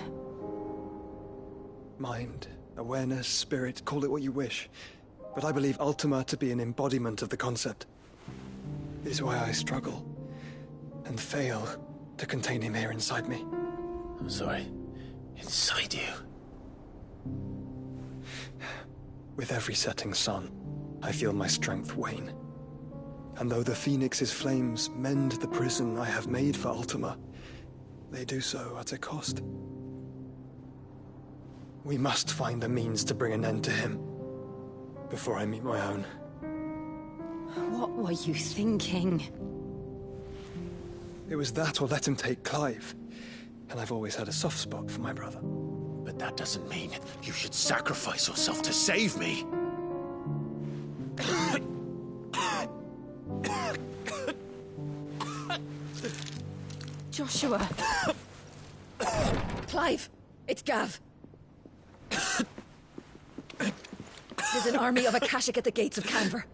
Mind, awareness, spirit, call it what you wish. But I believe Ultima to be an embodiment of the concept. It is why I struggle and fail to contain him here inside me. I'm sorry. Inside you? With every setting sun, I feel my strength wane. And though the Phoenix's flames mend the prison I have made for Ultima, they do so at a cost. We must find a means to bring an end to him before I meet my own. What were you thinking? It was that or let him take Clive. And I've always had a soft spot for my brother. But that doesn't mean you should sacrifice yourself to save me. Joshua! Clive! It's Gav! There's an army of Akashic at the gates of Canver.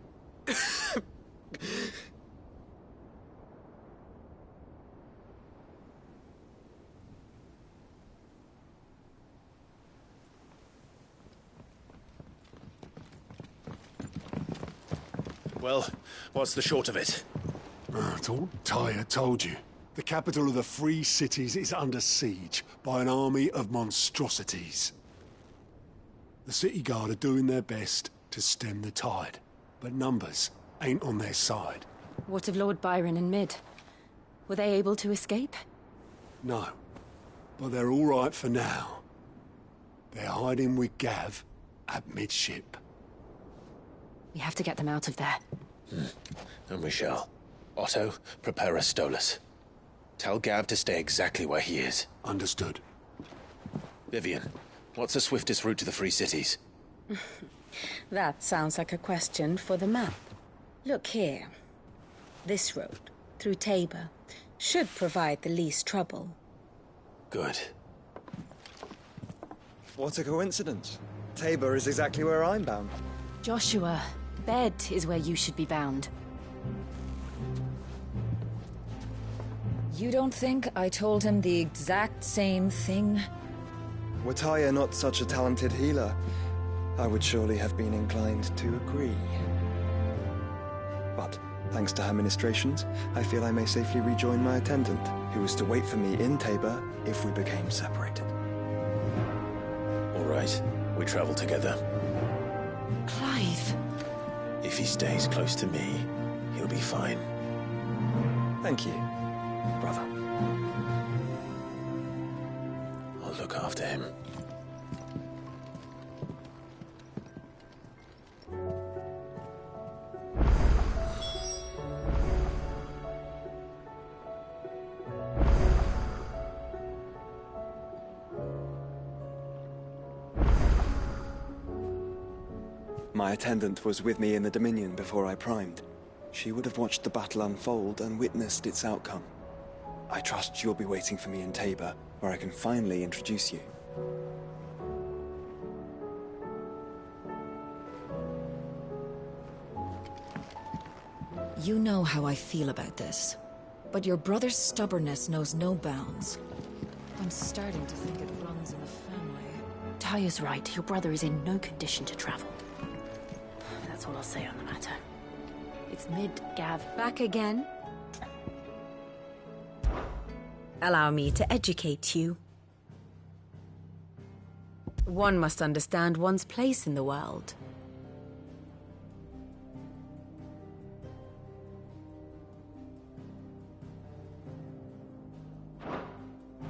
Well, what's the short of it? Thought Tyre told you. The capital of the Free Cities is under siege by an army of monstrosities. The city guard are doing their best to stem the tide, but numbers ain't on their side. What of Lord Byron and Mid? Were they able to escape? No, but they're all right for now. They're hiding with Gav at midship. We have to get them out of there. And we shall. Otto, prepare a Stolas. Tell Gav to stay exactly where he is. Understood. Vivian, what's the swiftest route to the Free Cities? That sounds like a question for the map. Look here. This road, through Tabor, should provide the least trouble. Good. What a coincidence. Tabor is exactly where I'm bound. Joshua, bed is where you should be bound. You don't think I told him the exact same thing? Were Tyre not such a talented healer, I would surely have been inclined to agree. But, thanks to her ministrations, I feel I may safely rejoin my attendant, who was to wait for me in Tabor if we became separated. All right, we travel together. Clive! If he stays close to me, he'll be fine. Thank you, brother. I'll look after him. My attendant was with me in the Dominion before I primed. She would have watched the battle unfold and witnessed its outcome. I trust you'll be waiting for me in Tabor, where I can finally introduce you. You know how I feel about this, but your brother's stubbornness knows no bounds. I'm starting to think it runs in the family. Tyre's right. Your brother is in no condition to travel. That's all I'll say on the matter. It's mid-Gav. Back again? Allow me to educate you. One must understand one's place in the world.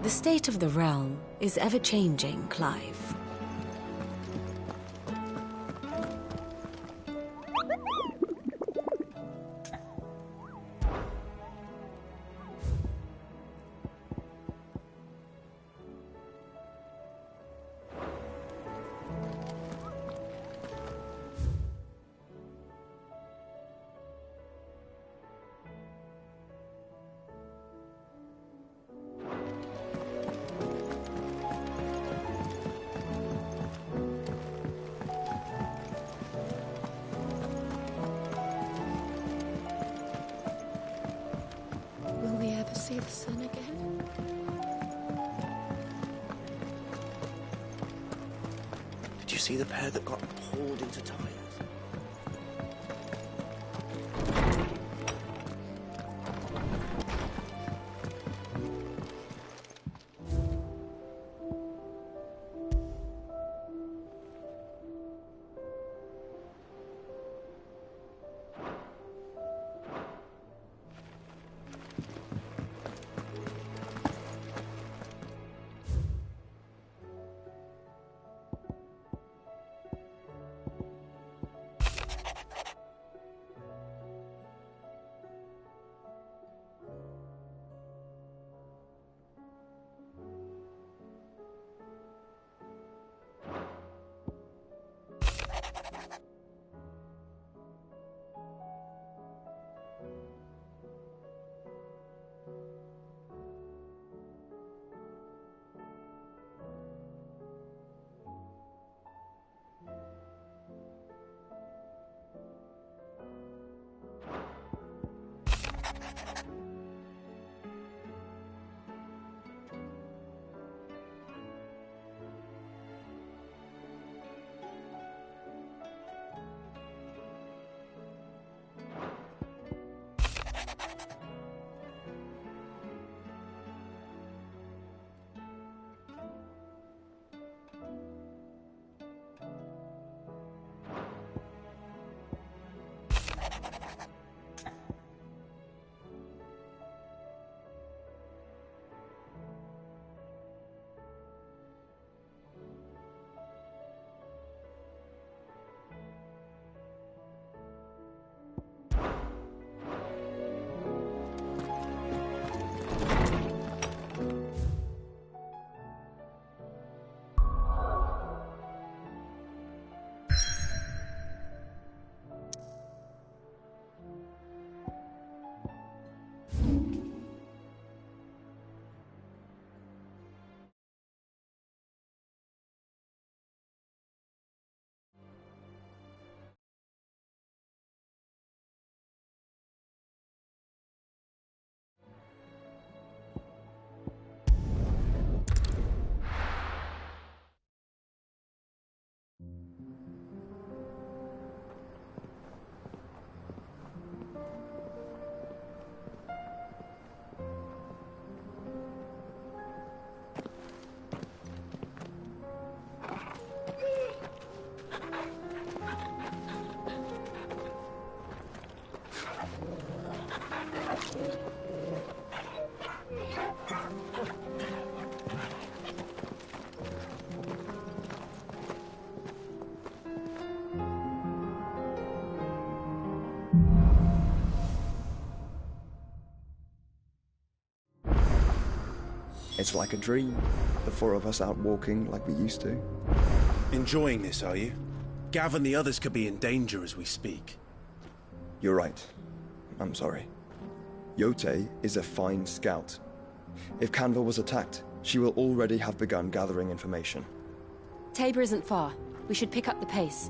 The state of the realm is ever-changing, Clive. Will we ever see the sun again? Did you see the pair that got hauled into tires? It's like a dream. The four of us out walking like we used to. Enjoying this, are you? Gav and the others could be in danger as we speak. You're right. I'm sorry. Yote is a fine scout. If Canva was attacked, she will already have begun gathering information. Tabor isn't far. We should pick up the pace.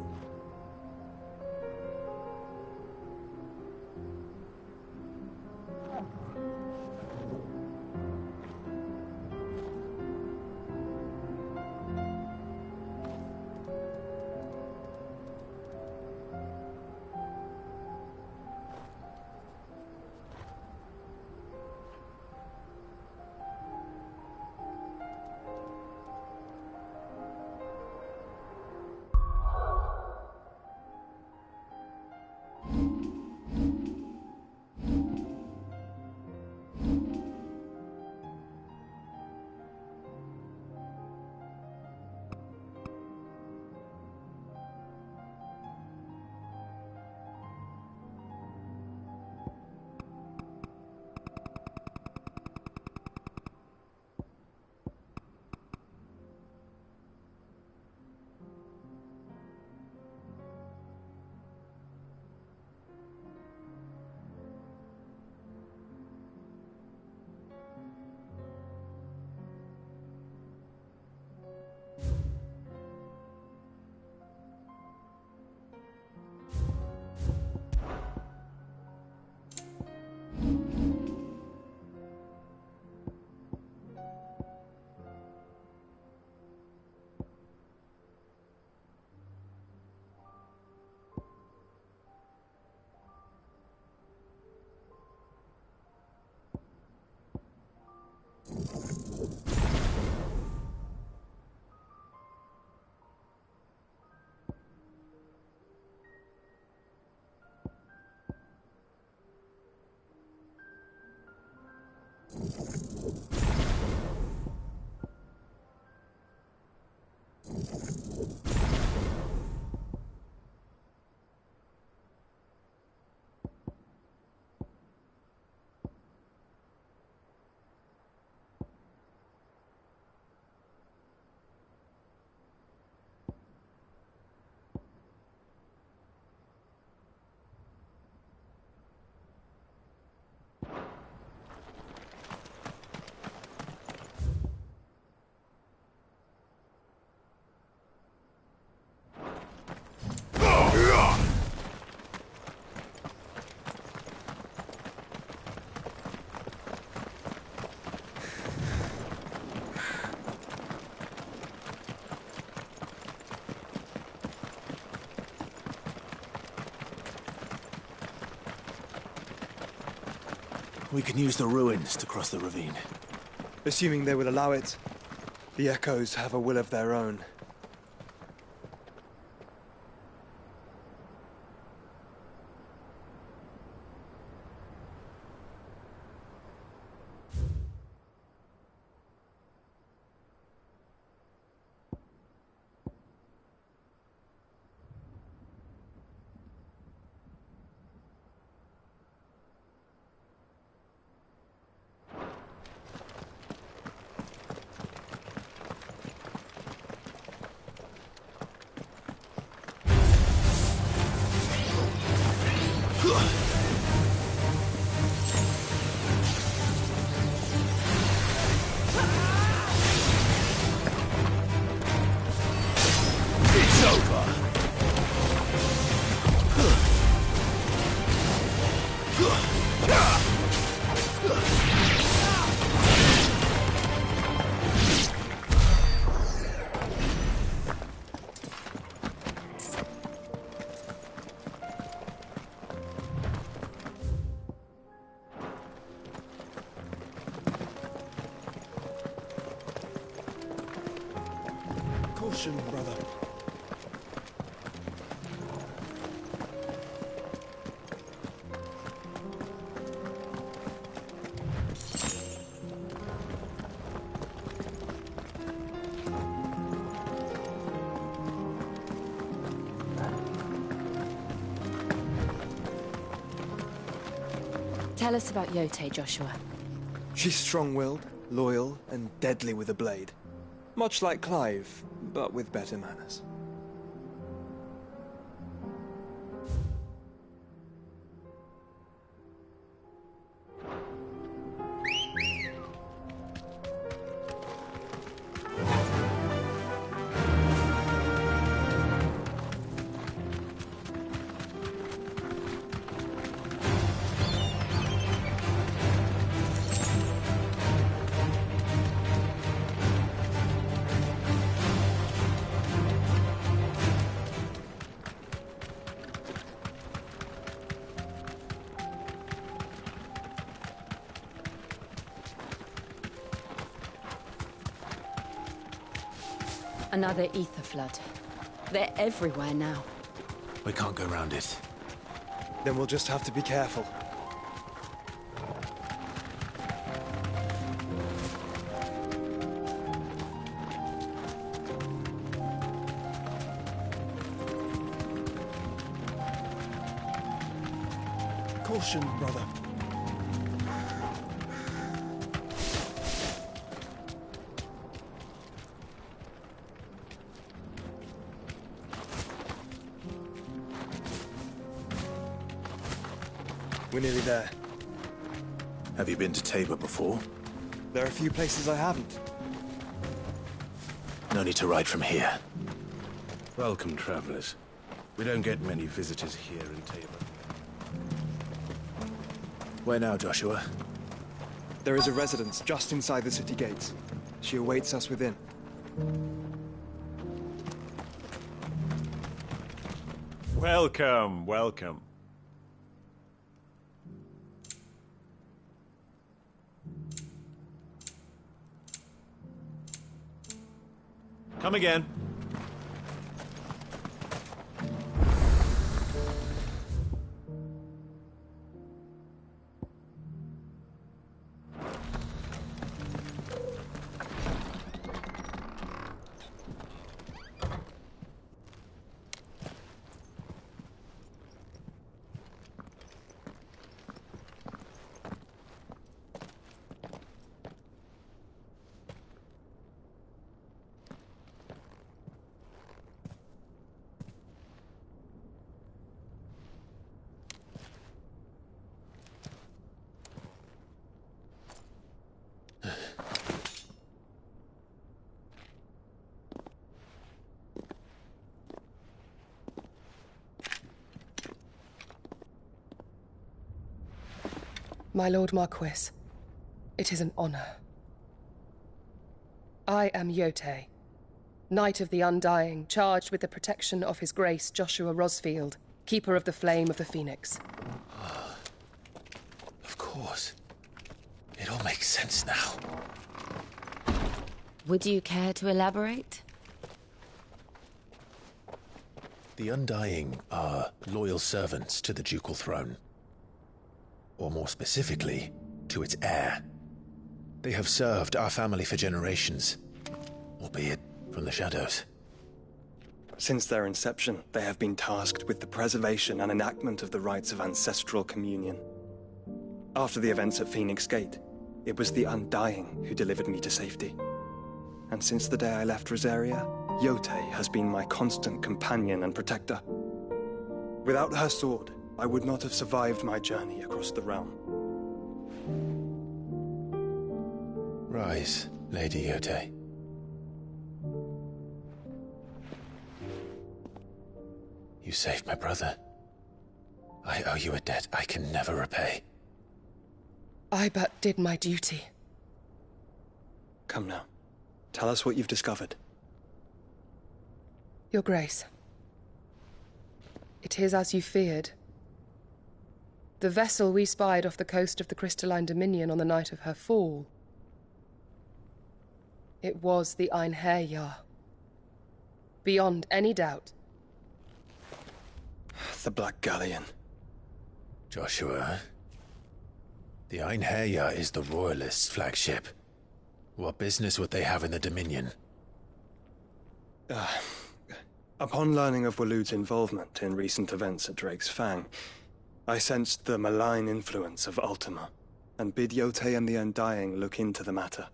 We can use the ruins to cross the ravine. Assuming they will allow it. The Echoes have a will of their own. It's over. Caution, brother. Tell us about Yote, Joshua. She's strong-willed, loyal, and deadly with a blade. Much like Clive, but with better manners. Another ether flood. They're everywhere now. We can't go round it. Then we'll just have to be careful. Caution, brother. We're nearly there. Have you been to Tabor before? There are a few places I haven't. No need to ride from here. Welcome, travelers. We don't get many visitors here in Tabor. Where now, Joshua? There is a residence just inside the city gates. She awaits us within. Welcome, welcome. Come again. My Lord Marquis, it is an honor. I am Yote, Knight of the Undying, charged with the protection of His Grace Joshua Rosfield, Keeper of the Flame of the Phoenix. Of course. It all makes sense now. Would you care to elaborate? The Undying are loyal servants to the ducal throne. Or more specifically, to its heir. They have served our family for generations, albeit from the shadows. Since their inception, they have been tasked with the preservation and enactment of the rites of ancestral communion. After the events at Phoenix Gate, it was the Undying who delivered me to safety. And since the day I left Rosaria, Yote has been my constant companion and protector. Without her sword, I would not have survived my journey across the realm. Rise, Lady Yote. You saved my brother. I owe you a debt I can never repay. I but did my duty. Come now. Tell us what you've discovered. Your Grace. It is as you feared. The vessel we spied off the coast of the Crystalline Dominion on the night of her fall. It was the Einherjar. Beyond any doubt. The Black Galleon. Joshua, the Einherjar is the Royalists' flagship. What business would they have in the Dominion? Upon learning of Waloed's involvement in recent events at Drake's Fang, I sensed the malign influence of Ultima, and bid Yote and the Undying look into the matter.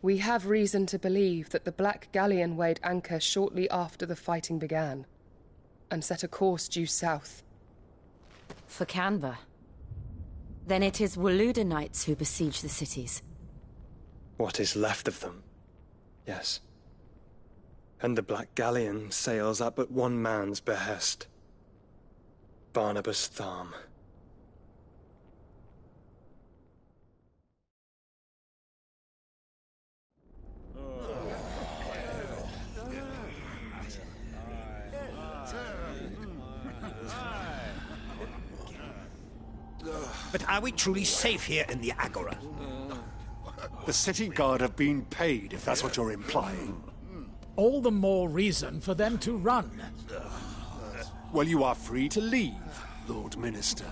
We have reason to believe that the Black Galleon weighed anchor shortly after the fighting began, and set a course due south. For Canva. Then it is Waloed Knights who besiege the cities. What is left of them, yes. And the Black Galleon sails at but one man's behest. Barnabas Tharm. But are we truly safe here in the Agora? The city guard have been paid, if that's what you're implying. All the more reason for them to run. Well, you are free to leave, Lord Minister.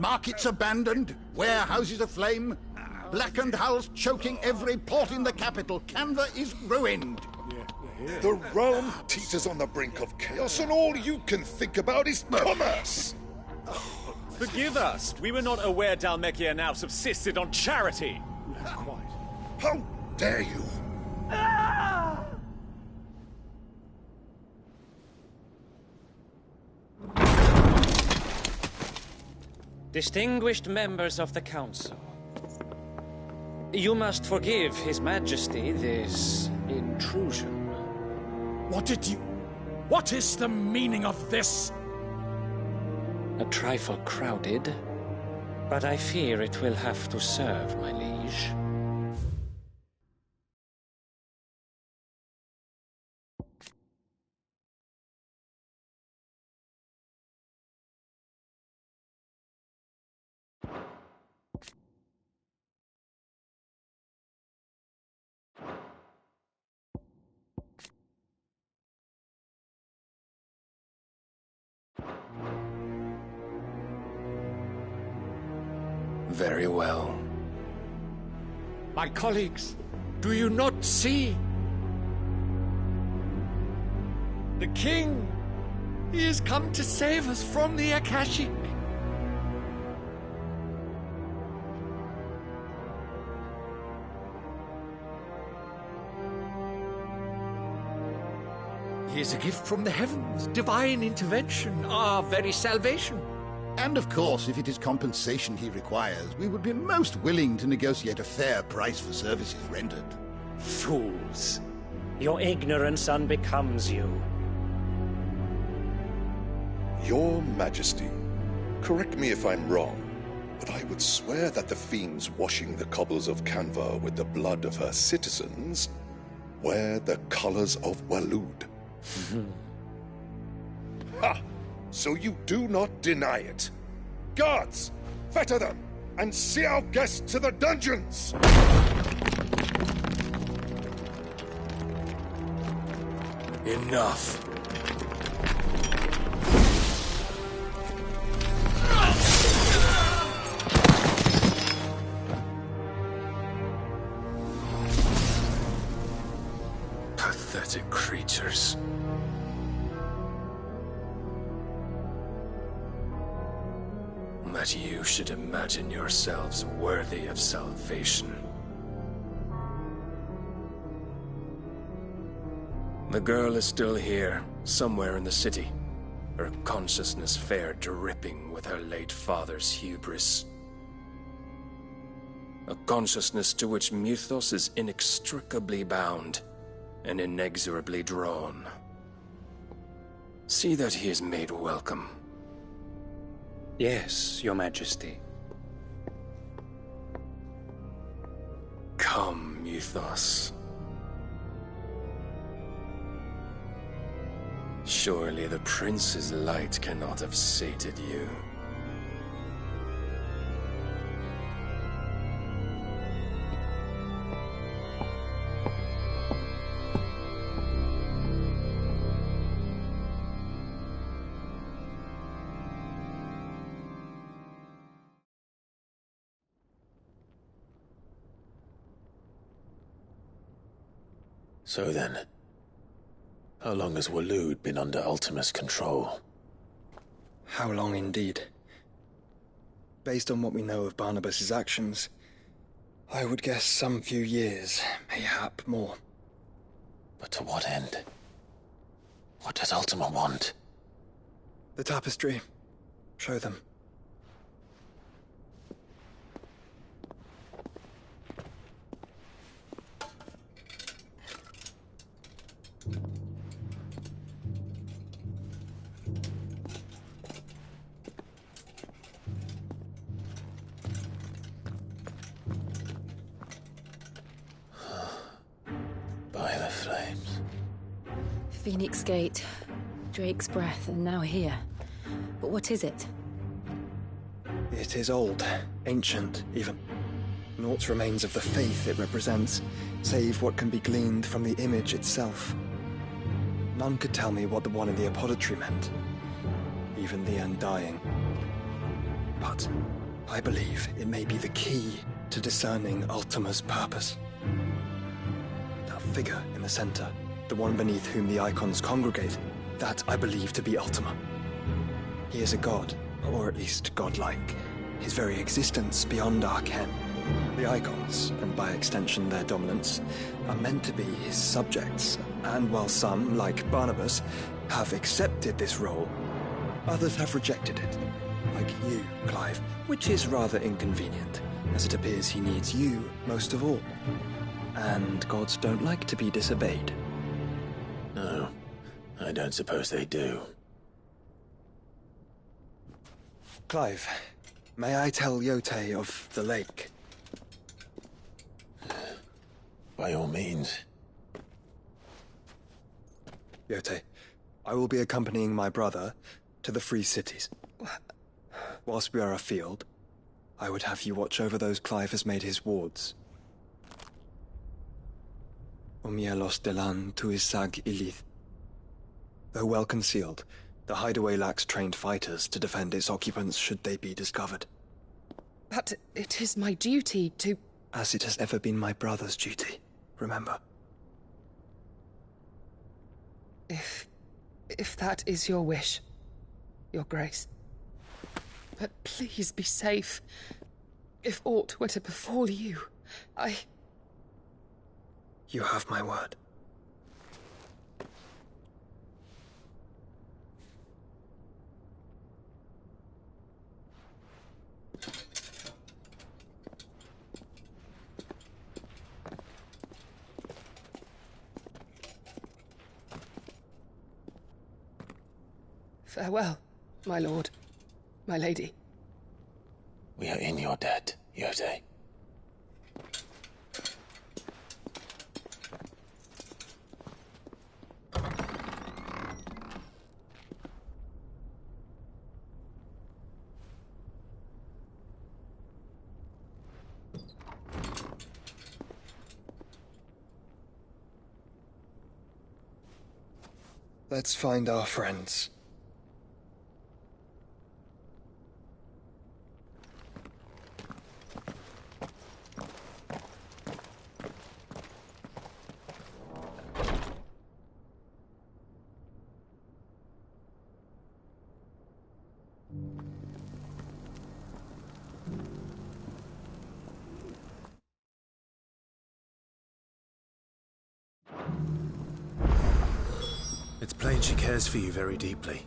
Markets abandoned, warehouses aflame, blackened hulls choking every port in the capital. Canva is ruined. The realm teeters on the brink of chaos, and all you can think about is commerce. Forgive us. We were not aware Dhalmekia now subsisted on charity. How dare you? Distinguished members of the Council, you must forgive His Majesty this intrusion. What is the meaning of this? A trifle crowded, but I fear it will have to serve, my liege. Very well. My colleagues, do you not see? The king! He has come to save us from the Akashic. He is a gift from the heavens, divine intervention, our very salvation. And of course, if it is compensation he requires, we would be most willing to negotiate a fair price for services rendered. Fools. Your ignorance unbecomes you. Your Majesty, correct me if I'm wrong, but I would swear that the fiends washing the cobbles of Canva with the blood of her citizens wear the colors of Waloed. Ha! So you do not deny it. Guards, fetter them, and see our guests to the dungeons! Enough. Pathetic creatures. That you should imagine yourselves worthy of salvation. The girl is still here, somewhere in the city, her consciousness fair dripping with her late father's hubris. A consciousness to which Mythos is inextricably bound and inexorably drawn. See that he is made welcome. Yes, Your Majesty. Come, Mythos. Surely the prince's light cannot have sated you. So then, how long has Waloed been under Ultima's control? How long indeed? Based on what we know of Barnabas's actions, I would guess some few years, mayhap more. But to what end? What does Ultima want? The tapestry. Show them. By the flames. Phoenix Gate, Drake's Breath, and now here. But what is it? It is old, ancient, even. Naught remains of the faith it represents, save what can be gleaned from the image itself. None could tell me what the one in the apothecary meant, even the Undying. But I believe it may be the key to discerning Ultima's purpose. That figure in the center, the one beneath whom the icons congregate, that I believe to be Ultima. He is a god, or at least godlike, his very existence beyond our ken. The icons, and by extension their dominance, are meant to be his subjects, and while some, like Barnabas, have accepted this role, others have rejected it. Like you, Clive, which is rather inconvenient, as it appears he needs you most of all. And gods don't like to be disobeyed. No, I don't suppose they do. Clive, may I tell Yote of the lake? By all means. Yote, I will be accompanying my brother to the Free Cities. Whilst we are afield, I would have you watch over those Clive has made his wards. Omielos delan tuisag ilith. Though well concealed, the hideaway lacks trained fighters to defend its occupants should they be discovered. But it is my duty to... As it has ever been my brother's duty, remember. If that is your wish, Your Grace. But please be safe. If aught were to befall you, You have my word. Farewell, my lord, my lady. We are in your debt, Yode. Let's find our friends. It's plain she cares for you very deeply.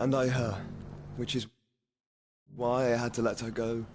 And I her, which is why I had to let her go.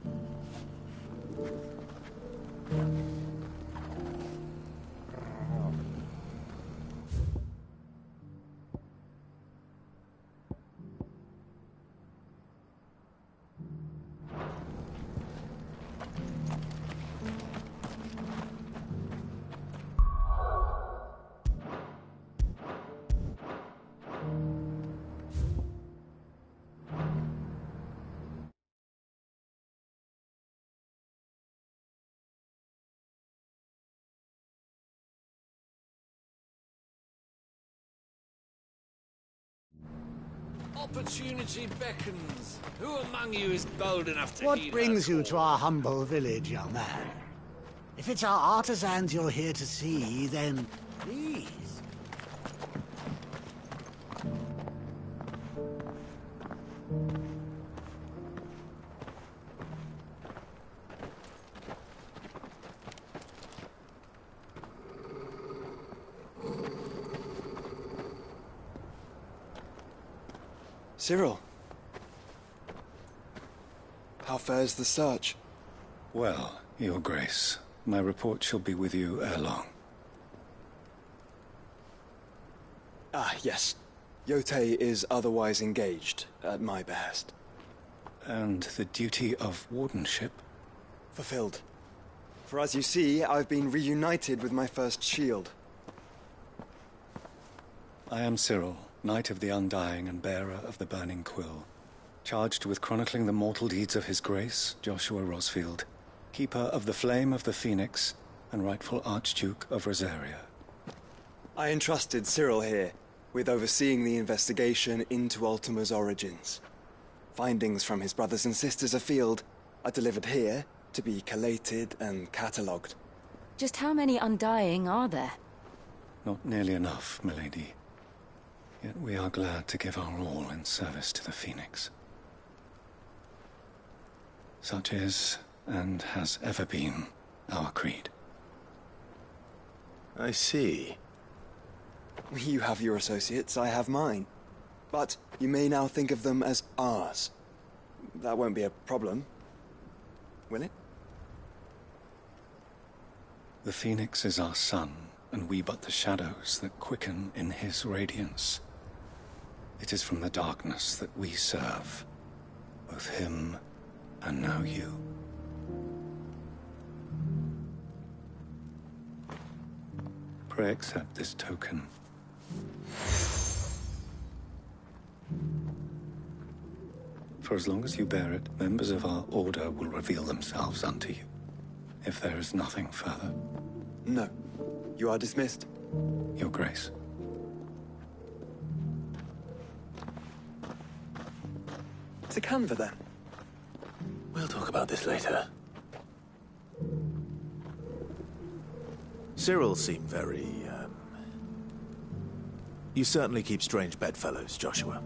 Opportunity beckons. Who among you is bold enough to What heed brings her you to our humble village, young man? If it's our artisans you're here to see, then please. Cyril. How fares the search? Well, Your Grace, my report shall be with you ere long. Ah, yes. Yotei is otherwise engaged, at my behest. And the duty of wardenship? Fulfilled. For as you see, I've been reunited with my first shield. I am Cyril, Knight of the Undying and bearer of the Burning Quill, charged with chronicling the mortal deeds of His Grace, Joshua Rosfield, Keeper of the Flame of the Phoenix, and rightful Archduke of Rosaria. I entrusted Cyril here with overseeing the investigation into Ultima's origins. Findings from his brothers and sisters afield are delivered here to be collated and catalogued. Just how many Undying are there? Not nearly enough, milady. Yet we are glad to give our all in service to the Phoenix. Such is, and has ever been, our creed. I see. You have your associates, I have mine. But you may now think of them as ours. That won't be a problem, will it? The Phoenix is our sun, and we but the shadows that quicken in his radiance. It is from the darkness that we serve, both him and now you. Pray accept this token. For as long as you bear it, members of our order will reveal themselves unto you, if there is nothing further. No. You are dismissed. Your Grace. To Canva, then. We'll talk about this later. Cyril seemed very, You certainly keep strange bedfellows, Joshua.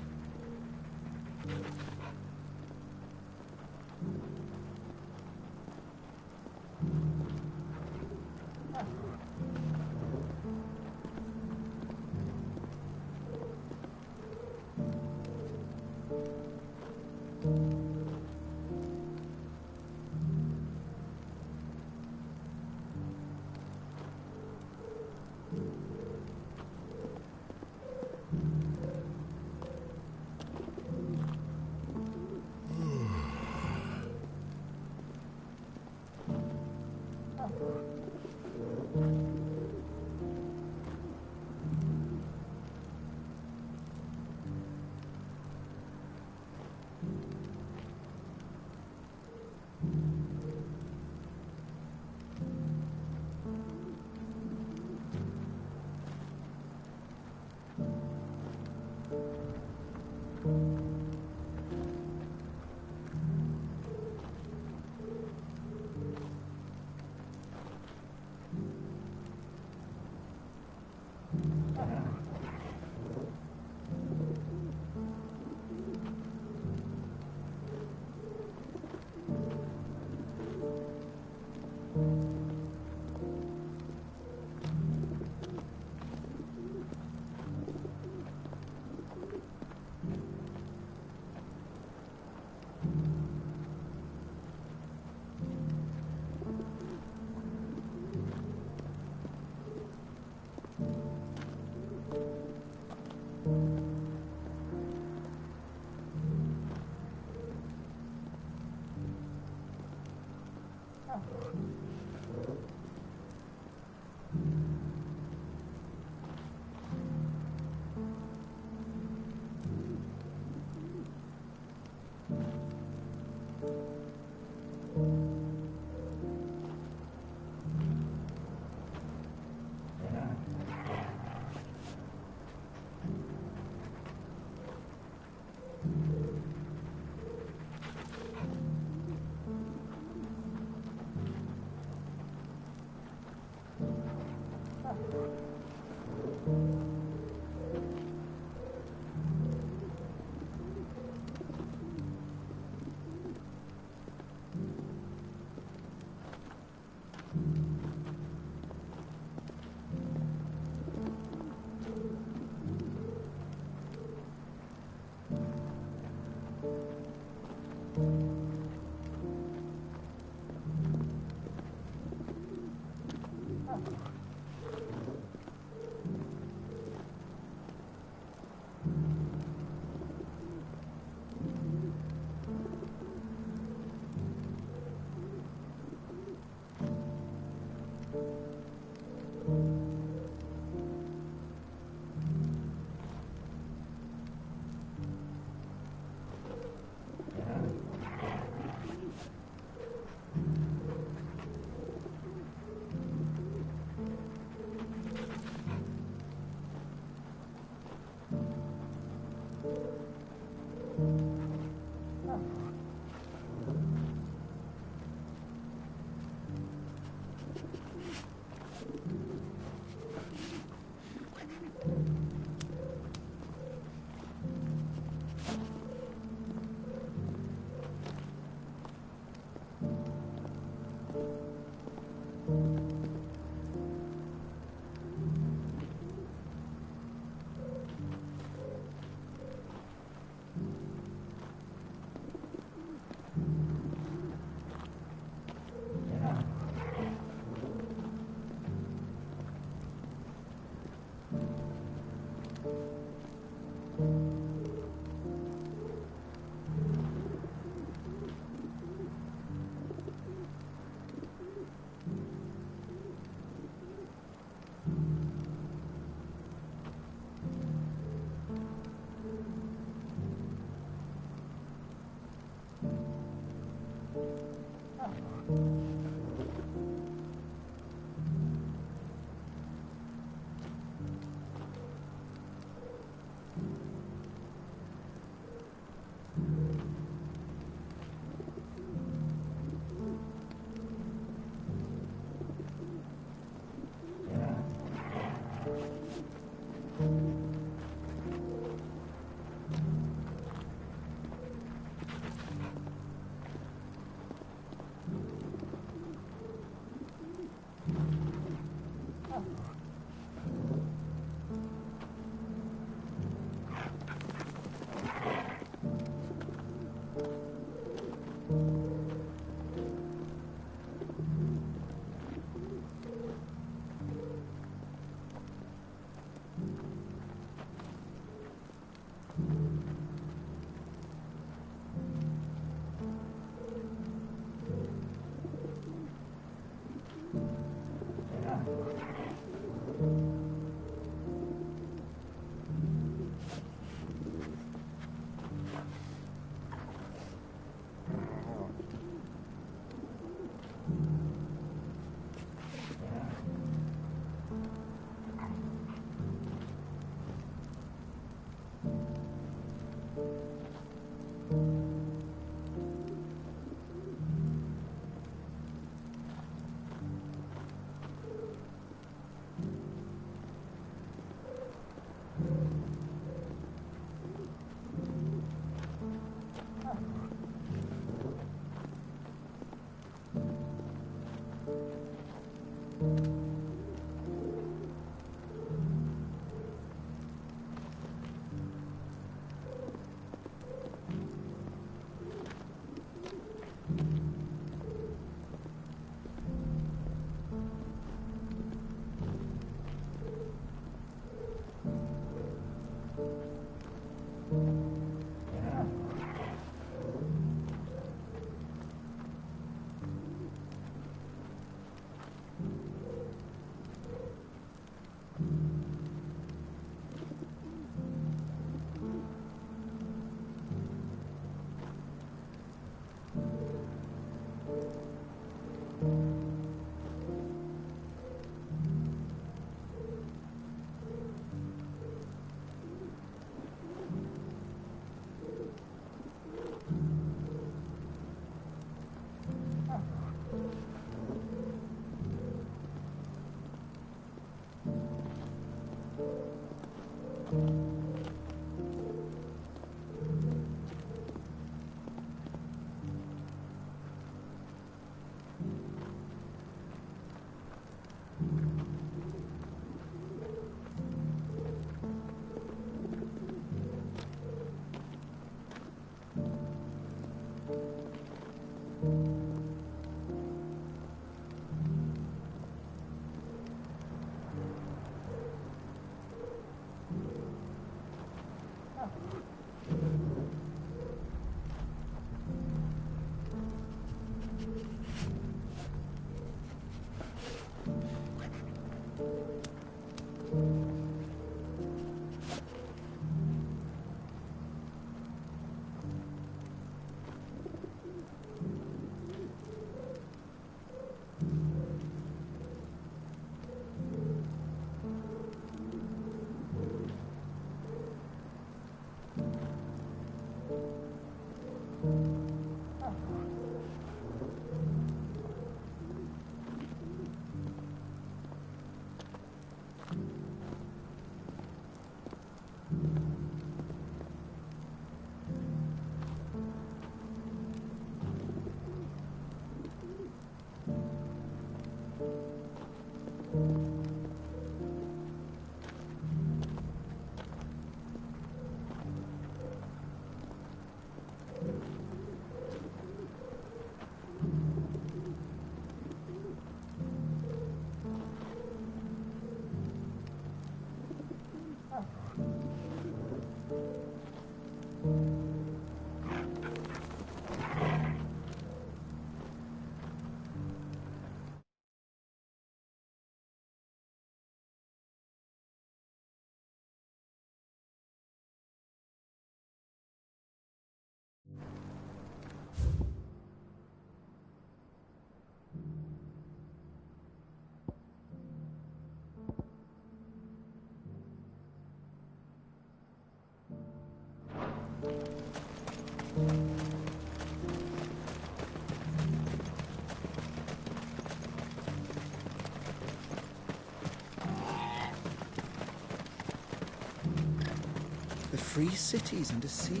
The free city's under siege.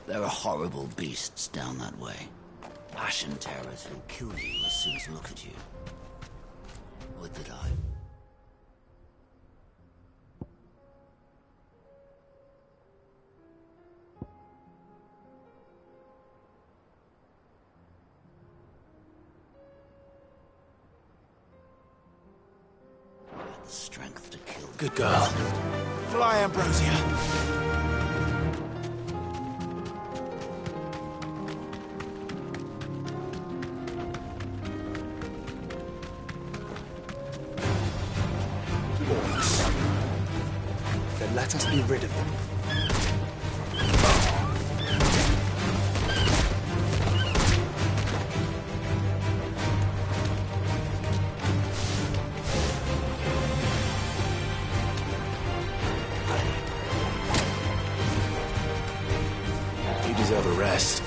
There are horrible beasts down that way. Ashen terrors who'll kill you as soon as they look at you. Would that I... had the strength to kill. Good girl. Fly, Ambrosia. Then let us be rid of them. You deserve a rest.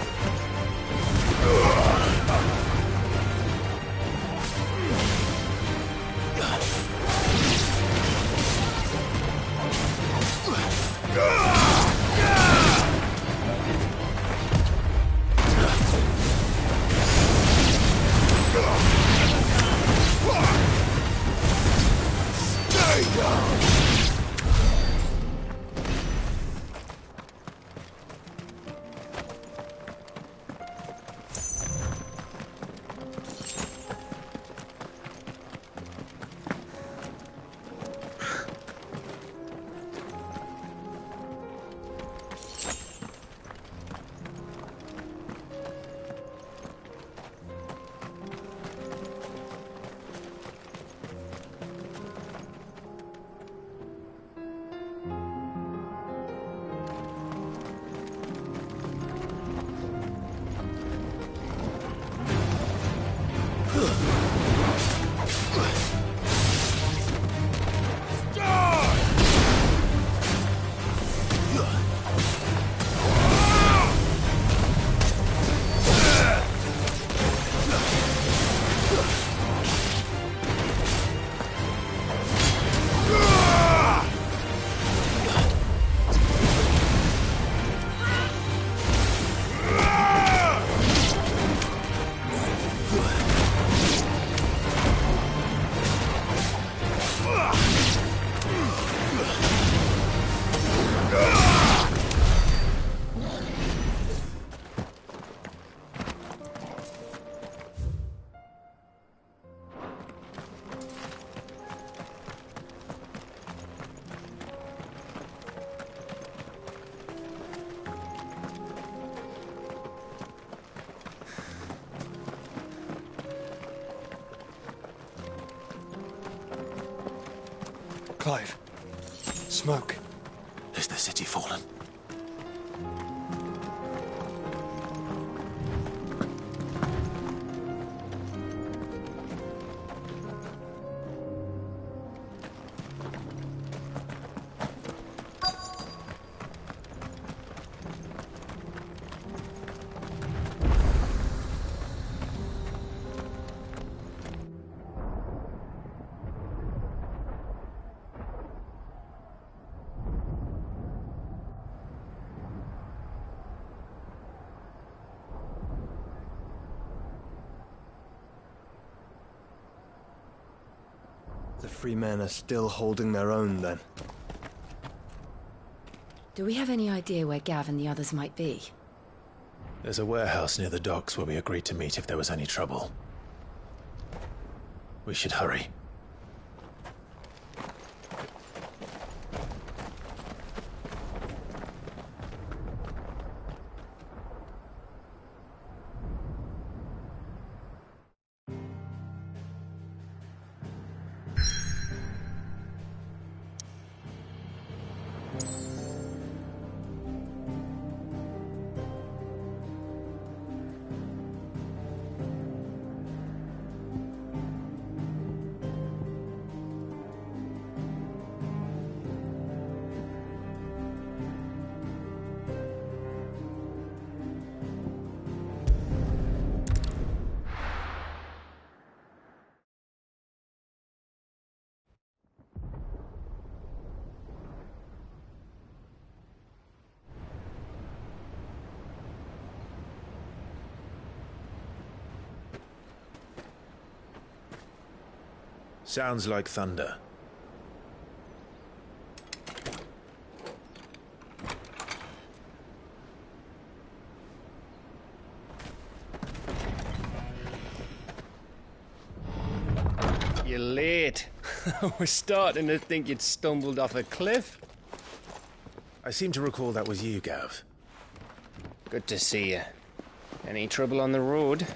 Clive. Smoke. Is the city fallen? The free men are still holding their own, then. Do we have any idea where Gav and the others might be? There's a warehouse near the docks where we agreed to meet if there was any trouble. We should hurry. Sounds like thunder. You're late. I was starting to think you'd stumbled off a cliff. I seem to recall that was you, Gav. Good to see you. Any trouble on the road?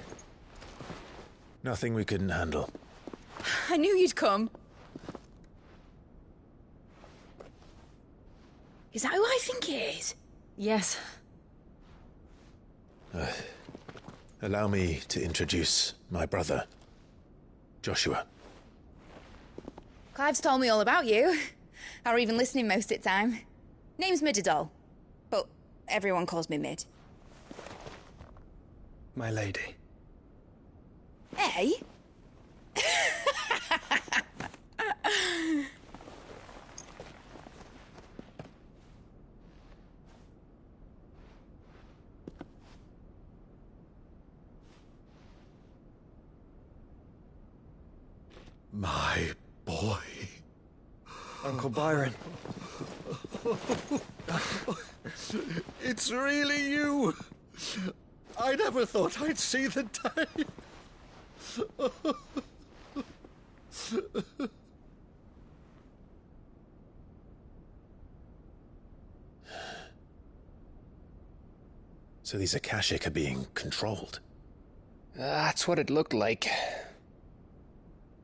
Nothing we couldn't handle. I knew you'd come. Is that who I think it is? Yes. Allow me to introduce my brother, Joshua. Clive's told me all about you. Or even listening most of the time. Name's Midadol, but everyone calls me Mid. My lady. Hey? My boy. Uncle Byron. It's really you. I never thought I'd see the day. So these Akashic are being controlled? That's what it looked like.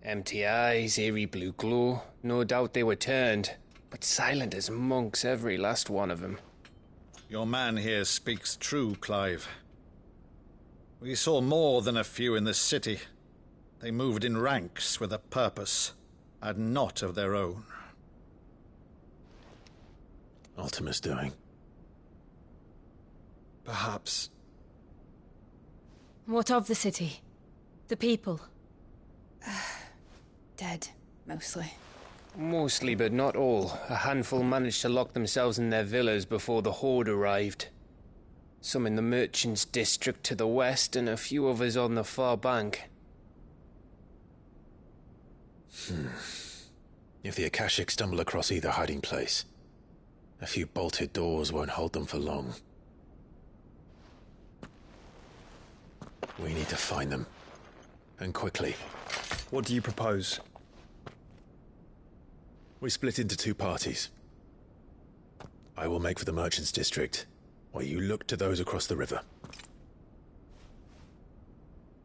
Empty eyes, eerie blue glow. No doubt they were turned, but silent as monks, every last one of them. Your man here speaks true, Clive. We saw more than a few in the city. They moved in ranks with a purpose, and not of their own. Ultima's doing. Perhaps. What of the city? The people? Dead, mostly. Mostly, but not all. A handful managed to lock themselves in their villas before the Horde arrived. Some in the Merchants' District to the west, and a few others on the far bank. If the Akashic stumble across either hiding place, a few bolted doors won't hold them for long. We need to find them. And quickly. What do you propose? We split into two parties. I will make for the Merchants' District, while you look to those across the river.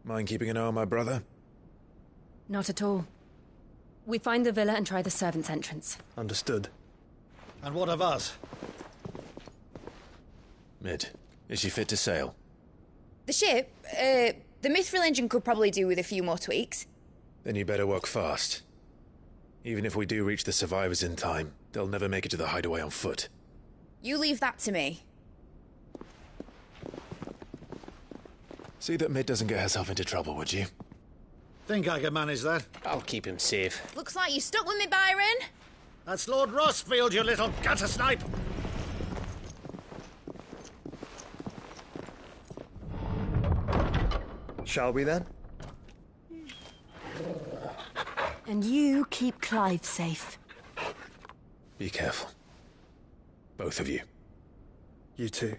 Mind keeping an eye on my brother? Not at all. We find the villa and try the servants' entrance. Understood. And what of us? Mid, is she fit to sail? The ship, the Mithril engine could probably do with a few more tweaks. Then you better work fast. Even if we do reach the survivors in time, they'll never make it to the hideaway on foot. You leave that to me. See that Mid doesn't get herself into trouble, would you? Think I can manage that? I'll keep him safe. Looks like you stuck with me, Byron. That's Lord Rossfield, you little gutter snipe! Shall we then? And you keep Clive safe. Be careful. Both of you. You too.